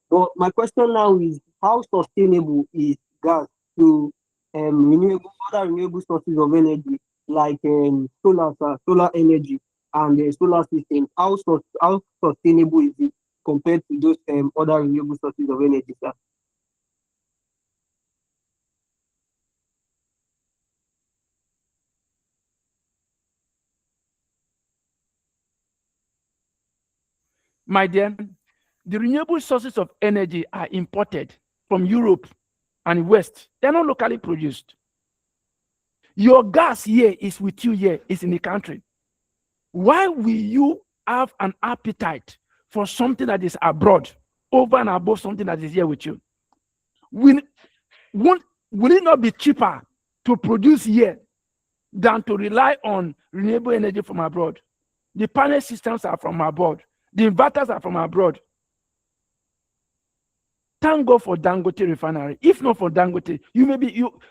But my question now is, how sustainable is gas to other renewable sources of energy like solar energy and solar system? How sustainable is it compared to those other renewable sources of energy, sir? My dear, the renewable sources of energy are imported from Europe and West. They're not locally produced. Your gas here is with you here, is in the country. Why will you have an appetite for something that is abroad over and above something that is here with you? Will it not be cheaper to produce here than to rely on renewable energy from abroad? The panel systems are from abroad. The inverters are from abroad. Thank God for Dangote refinery. If not for Dangote,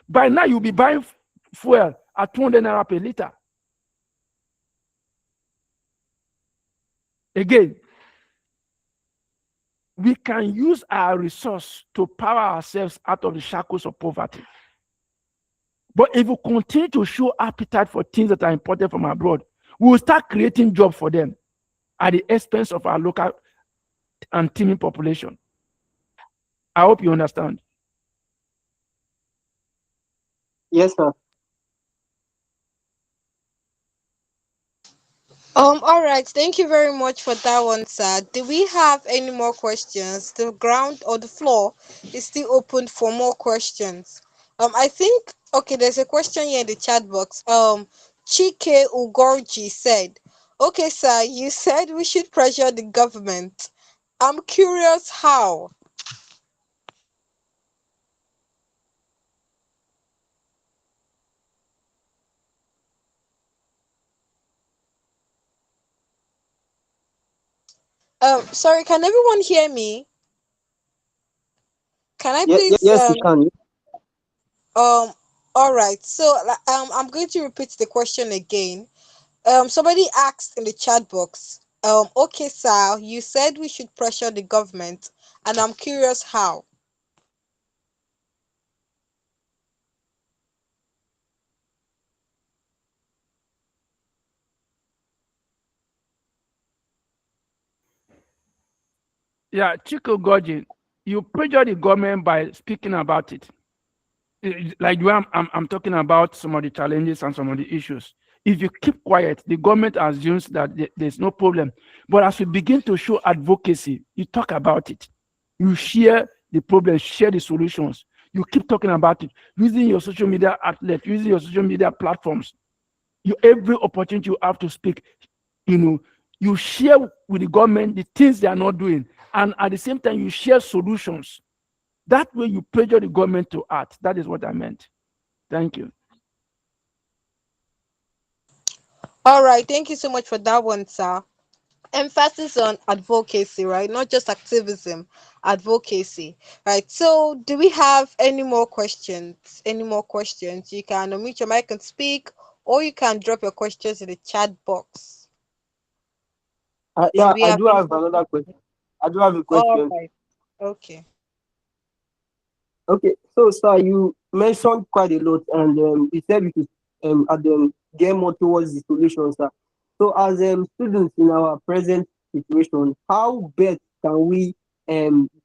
by now you'll be buying fuel at 200 naira per liter. Again, we can use our resource to power ourselves out of the shackles of poverty. But if we continue to show appetite for things that are imported from abroad, we will start creating jobs for them at the expense of our local and teeming population. I hope you understand. Yes, sir. All right. Thank you very much for that one, sir. Do we have any more questions? The ground or the floor is still open for more questions. I think okay, there's a question here in the chat box. Chike Ugorji said, okay, sir, you said we should pressure the government. I'm curious how. Sorry, can everyone hear me? Can I please Yes, you can. um all right. So I'm going to repeat the question again. Somebody asked in the chat box, Okay, sir, you said we should pressure the government, and I'm curious how. Yeah, Chico Gojin, you pressure the government by speaking about it. Like the way I'm talking about some of the challenges and some of the issues. If you keep quiet, the government assumes that there's no problem. But as you begin to show advocacy, you talk about it. You share the problem, share the solutions. You keep talking about it, using your social media outlet, using your social media platforms. You every opportunity you have to speak, you know, you share with the government the things they are not doing, and at the same time you share solutions. That way you pressure the government to act. That is what I meant. Thank you. All right, thank you so much for that one, sir. Emphasis on advocacy, right? Not just activism, advocacy, right? So, do we have any more questions? Any more questions? You can unmute your mic and speak, or you can drop your questions in the chat box. Do Yeah, we I have do any have another questions? question. I do have a All question. right. Okay. Okay, so sir, you mentioned quite a lot, and you said we should get more towards the solution, sir. So, as students in our present situation, how best can we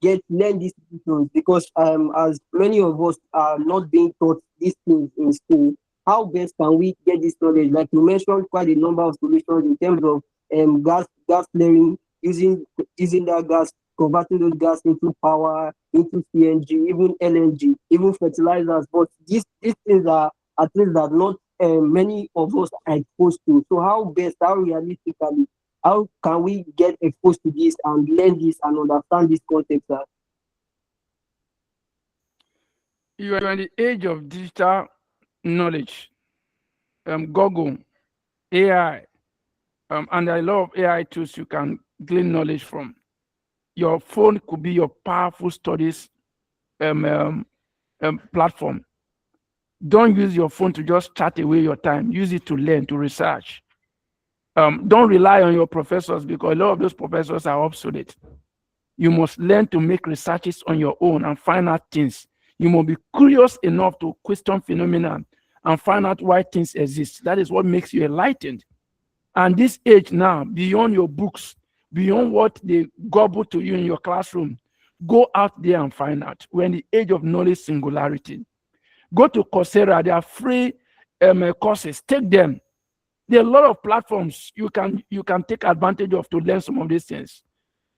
get learn these solutions? Because as many of us are not being taught these things in school, how best can we get this knowledge? Like you mentioned, quite a number of solutions in terms of gas flaring, using that gas, converting those gas into power, into CNG, even LNG, even fertilizers. But these things are things that not many of us are exposed to. So how best, how realistically, how can we get exposed to this and learn this and understand this concept? You are in the age of digital knowledge, Google, AI, and a lot of AI tools you can glean knowledge from. Your phone could be your powerful studies um, um, platform. Don't use your phone to just chat away your time. Use it to learn, to research. Don't rely on your professors because a lot of those professors are obsolete. You must learn to make researches on your own and find out things. You must be curious enough to question phenomena and find out why things exist. That is what makes you enlightened. And this age now, beyond your books, beyond what they gobble to you in your classroom, go out there and find out. We're in the age of knowledge singularity. Go to Coursera, there are free courses, take them. There are a lot of platforms you can take advantage of to learn some of these things.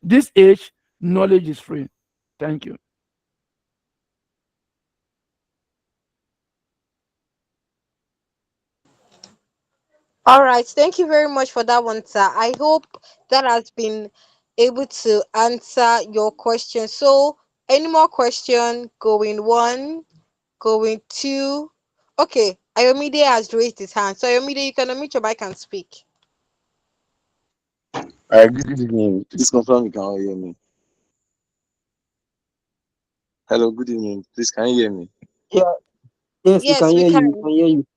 This age, knowledge is free. Thank you. All right. Thank you very much for that one, sir. I hope that has been able to answer your question. So, any more question? Going one, going two. Okay. Ayomide has raised his hand. So, Ayomide, you can unmute your mic and speak. All right, good evening. Please confirm you can all hear me. Hello, good evening. Please, can you hear me? Yeah, yes, we can Yes, we hear you. We can. can hear you.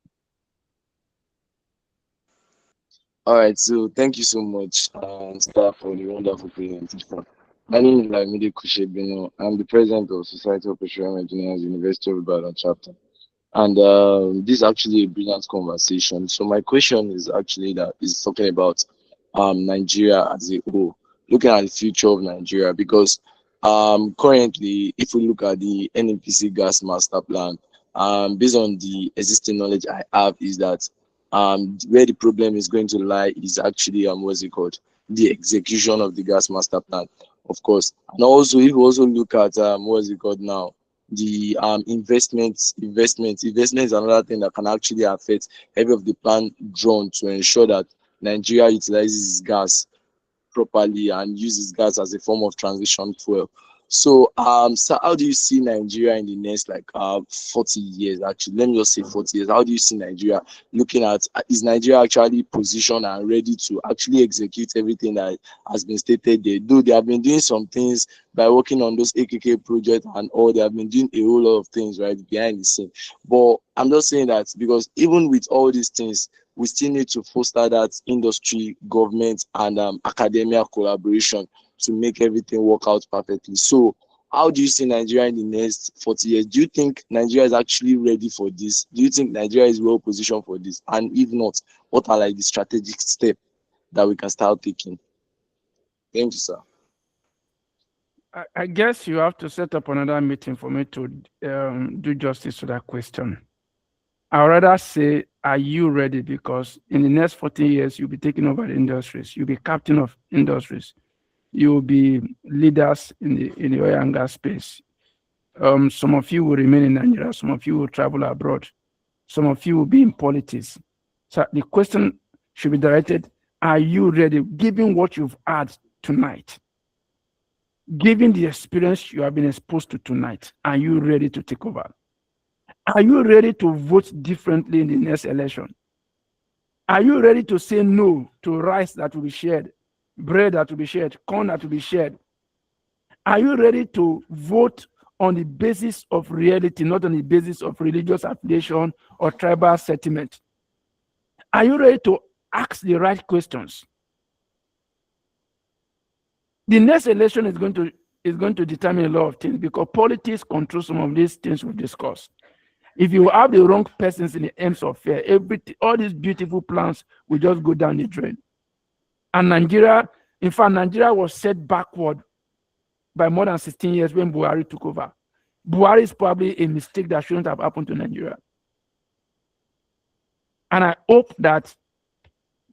All right, so thank you so much, staff, for the wonderful presentation. My name is Lamide Kushebino. I'm the president of Society of Petroleum Engineers, University of Ibadan chapter. And this is actually a brilliant conversation. So my question is actually that is talking about Nigeria as a whole, looking at the future of Nigeria, because currently, if we look at the NNPC gas master plan, based on the existing knowledge I have, is that where the problem is going to lie is actually what's it called, the execution of the gas master plan, of course. And also, if we also look at what's it called now, the investment is another thing that can actually affect every of the plan drawn to ensure that Nigeria utilizes gas properly and uses gas as a form of transition fuel. So, so how do you see Nigeria in the next 40 years? Actually, let me just say 40 years. How do you see Nigeria looking at? Is Nigeria actually positioned and ready to actually execute everything that has been stated there? Though they have been doing some things by working on those AKK projects and all, they have been doing a whole lot of things right behind the scene. But I'm just saying that because even with all these things, we still need to foster that industry, government, and academia collaboration to make everything work out perfectly. So how do you see Nigeria in the next 40 years? Do you think Nigeria is actually ready for this? Do you think Nigeria is well positioned for this? And if not, what are like the strategic steps that we can start taking? Thank you, sir. I guess you have to set up another meeting for me to do justice to that question. I'd rather say, are you ready? Because in the next 40 years, you'll be taking over the industries. You'll be captain of industries. You'll be leaders in the oil and gas space. Some of you will remain in Nigeria. Some of you will travel abroad. Some of you will be in politics. So the question should be directed, are you ready? Given what you've had tonight, given the experience you have been exposed to tonight, are you ready to take over? Are you ready to vote differently in the next election? Are you ready to say no to rice that will be shared, bread that will be shared, corn that will be shared? Are you ready to vote on the basis of reality, not on the basis of religious affiliation or tribal sentiment? Are you ready to ask the right questions? The next election is going to determine a lot of things because politics controls some of these things we've discussed. If you have the wrong persons in the aims of fair, all these beautiful plans will just go down the drain. And Nigeria, in fact, Nigeria was set backward by more than 16 years when Buhari took over. Buhari is probably a mistake that shouldn't have happened to Nigeria. And I hope that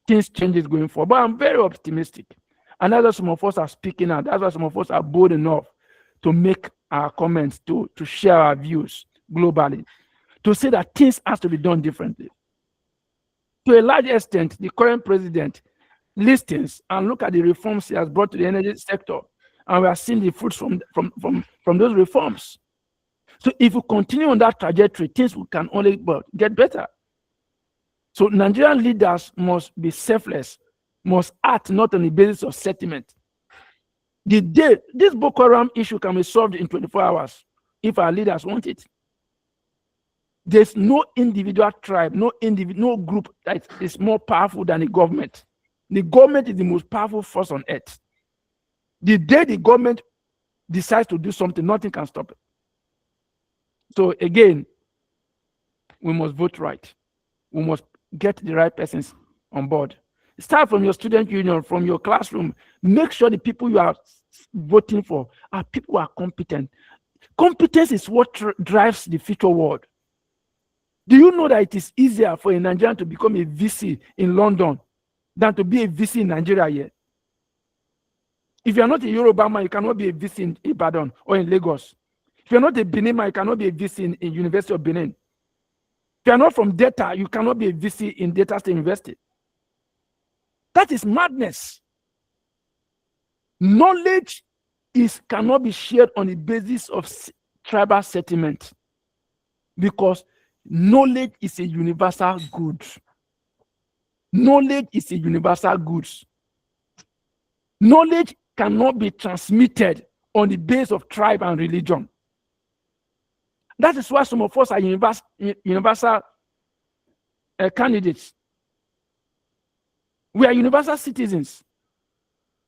things changes going forward. But I'm very optimistic. And that's why some of us are speaking out. That's why some of us are bold enough to make our comments, to share our views globally, to say that things have to be done differently. To a large extent, the current president listens and look at the reforms he has brought to the energy sector, and we are seeing the fruits from those reforms. So if we continue on that trajectory, things can only get better. So Nigerian leaders must be selfless, must act not on the basis of sentiment. The day this Boko Haram issue can be solved in 24 hours if our leaders want it. There's no individual tribe, no group that is more powerful than the government. The government is the most powerful force on earth. The day the government decides to do something, nothing can stop it. So again, we must vote right. We must get the right persons on board. Start from your student union, from your classroom. Make sure the people you are voting for are people who are competent. Competence is what drives the future world. Do you know that it is easier for a Nigerian to become a VC in London than to be a VC in Nigeria here? If you are not a Yoruba man, you cannot be a VC in Ibadan or in Lagos. If you are not a Benin man, you cannot be a VC in University of Benin. If you are not from Delta, you cannot be a VC in Delta State University. That is madness. Knowledge cannot be shared on the basis of tribal settlement, because knowledge is a universal good. Knowledge is a universal good. Knowledge cannot be transmitted on the basis of tribe and religion. That is why some of us are universal candidates. We are universal citizens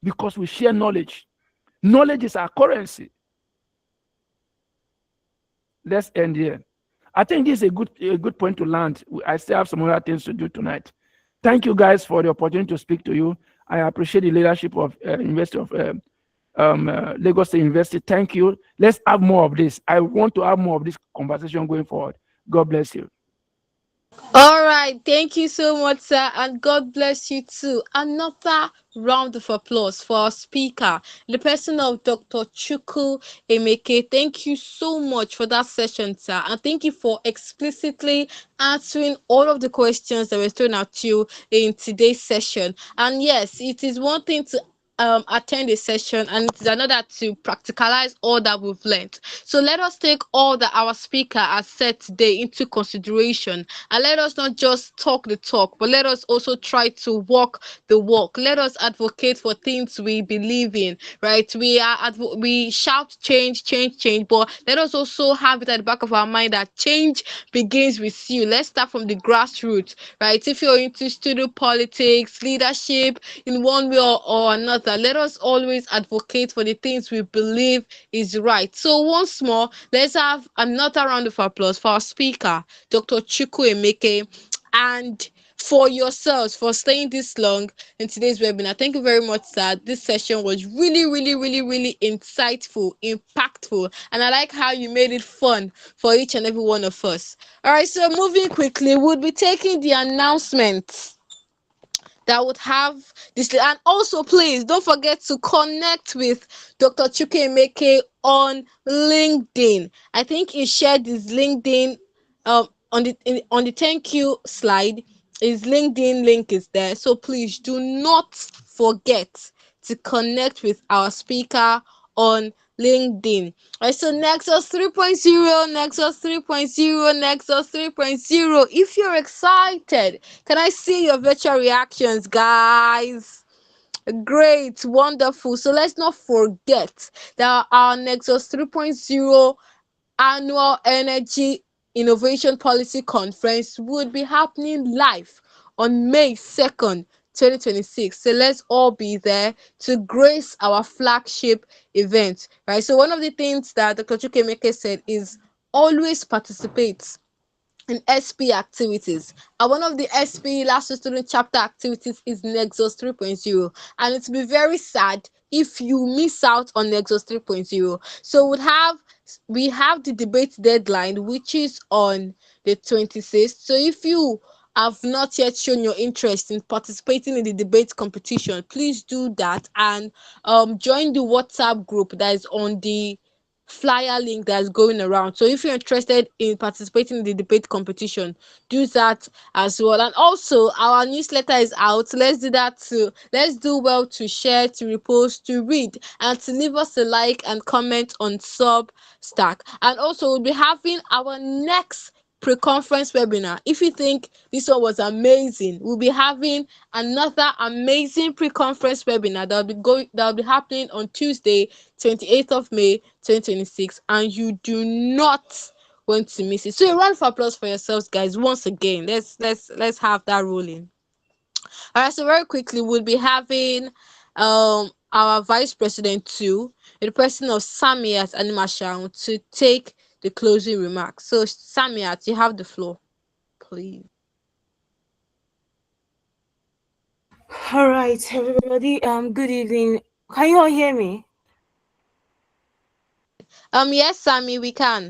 because we share knowledge. Knowledge is our currency. Let's end here. I think this is a good point to land. I still have some other things to do tonight. Thank you guys for the opportunity to speak to you. I appreciate the leadership of University of Lagos State University. Thank you. Let's have more of this. I want to have more of this conversation going forward. God bless you. All right, thank you so much, sir, and God bless you too. Another round of applause for our speaker, the person of Dr. Chukwu Emeke. Thank you so much for that session, sir, and thank you for explicitly answering all of the questions that were thrown at you in today's session. And yes, it is one thing to attend a session, and it is another to practicalize all that we've learned. So let us take all that our speaker has said today into consideration, and let us not just talk the talk, but let us also try to walk the walk. Let us advocate for things we believe in, right? We shout change, change, change, but let us also have it at the back of our mind that change begins with you. Let's start from the grassroots, right? If you're into student politics, leadership, in one way or another, let us always advocate for the things we believe is right. So once more, let's have another round of applause for our speaker, Dr. Chukwu Emeke, and for yourselves for staying this long in today's webinar. Thank you very much, sir. This session was really, really, really, really insightful, impactful, and I like how you made it fun for each and every one of us. All right, so moving quickly, we'll be taking the announcements that would have this. And also, please don't forget to connect with Dr. Chukwu Emeke on LinkedIn. I think he shared his LinkedIn on the thank you slide. His LinkedIn link is there, so please do not forget to connect with our speaker on LinkedIn. Alright, so Nexus 3.0, Nexus 3.0, Nexus 3.0. If you're excited, can I see your virtual reactions, guys? Great, wonderful. So let's not forget that our Nexus 3.0 annual energy innovation policy conference would be happening live on May 2nd, 2026. So let's all be there to grace our flagship event, right? So one of the things that Dr. Chukwu Emeke said is always participate in SP activities. And one of the SP LASU student chapter activities is Nexus 3.0. And it will be very sad if you miss out on Nexus 3.0. So we have the debate deadline, which is on the 26th. So if you have not yet shown your interest in participating in the debate competition, please do that and join the WhatsApp group that is on the flyer link that's going around. So if you're interested in participating in the debate competition, do that as well. And also, our newsletter is out. Let's do that too. Let's do well to share, to repost, to read, and to leave us a like and comment on Substack. And also, we'll be having our next pre-conference webinar. If you think this one was amazing, we'll be having another amazing pre-conference webinar that'll be happening on Tuesday, 28th of May 2026, and you do not want to miss it. So a round of applause for yourselves, guys. Once again, let's have that rolling. All right, so very quickly, we'll be having our vice president too, in the person of Samiat Animashaun, to take the closing remarks. So Samiat, you have the floor, please. All right, everybody. Good evening. Can you all hear me? Yes, Sammy, we can.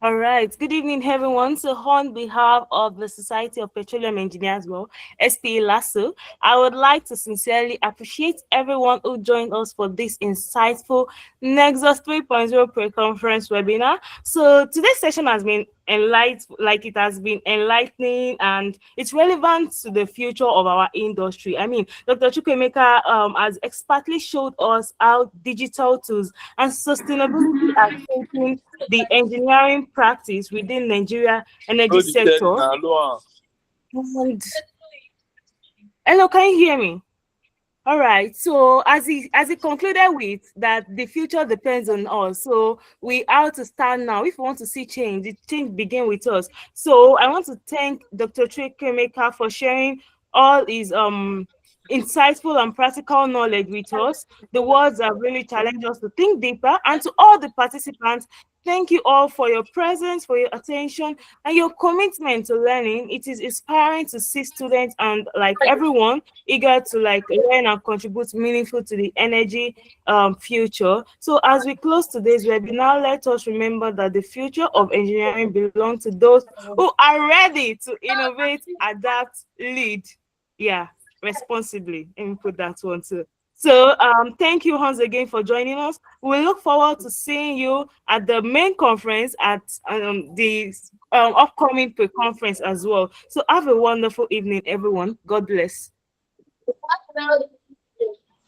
All right. Good evening, everyone. So, on behalf of the Society of Petroleum Engineers, well, SPA LASU, I would like to sincerely appreciate everyone who joined us for this insightful Nexus 3.0 pre-conference webinar. So, today's session has been it has been enlightening, and it's relevant to the future of our industry. I mean, Dr. Chukwu Emeke has expertly showed us how digital tools and sustainability are shaping the engineering practice within Nigeria energy sector. And hello, can you hear me? All right. So as he concluded with that, the future depends on us. So we have to start now. If we want to see change, the change begin with us. So I want to thank Dr. Chukwu Emeke for sharing all his insightful and practical knowledge with us. The words have really challenged us to think deeper. And to all the participants, thank you all for your presence, for your attention, and your commitment to learning. It is inspiring to see students and like everyone eager to like learn and contribute meaningful to the energy future. So as we close today's webinar, let us remember that the future of engineering belongs to those who are ready to innovate, adapt, lead. Yeah, responsibly. Let me put that one too. So thank you once again for joining us. We look forward to seeing you at the main conference at the upcoming pre-conference as well. So have a wonderful evening, everyone. God bless.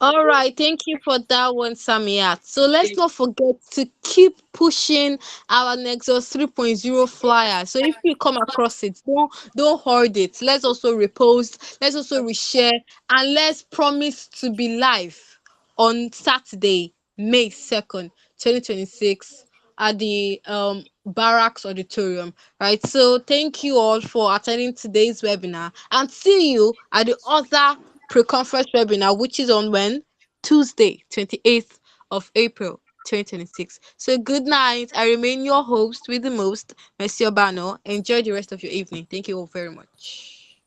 All right, thank you for that one, Samiat. So let's not forget to keep pushing our Nexus 3.0 flyer. So if you come across it, don't hoard it. Let's also repost, let's also reshare, and let's promise to be live on Saturday, May 2nd, 2026 at the Barracks Auditorium. Right. So thank you all for attending today's webinar and see you at the other pre-conference webinar, which is on when? Tuesday, 28th of April, 2026. So good night. I remain your host with the most, Monsieur Bano. Enjoy the rest of your evening. Thank you all very much.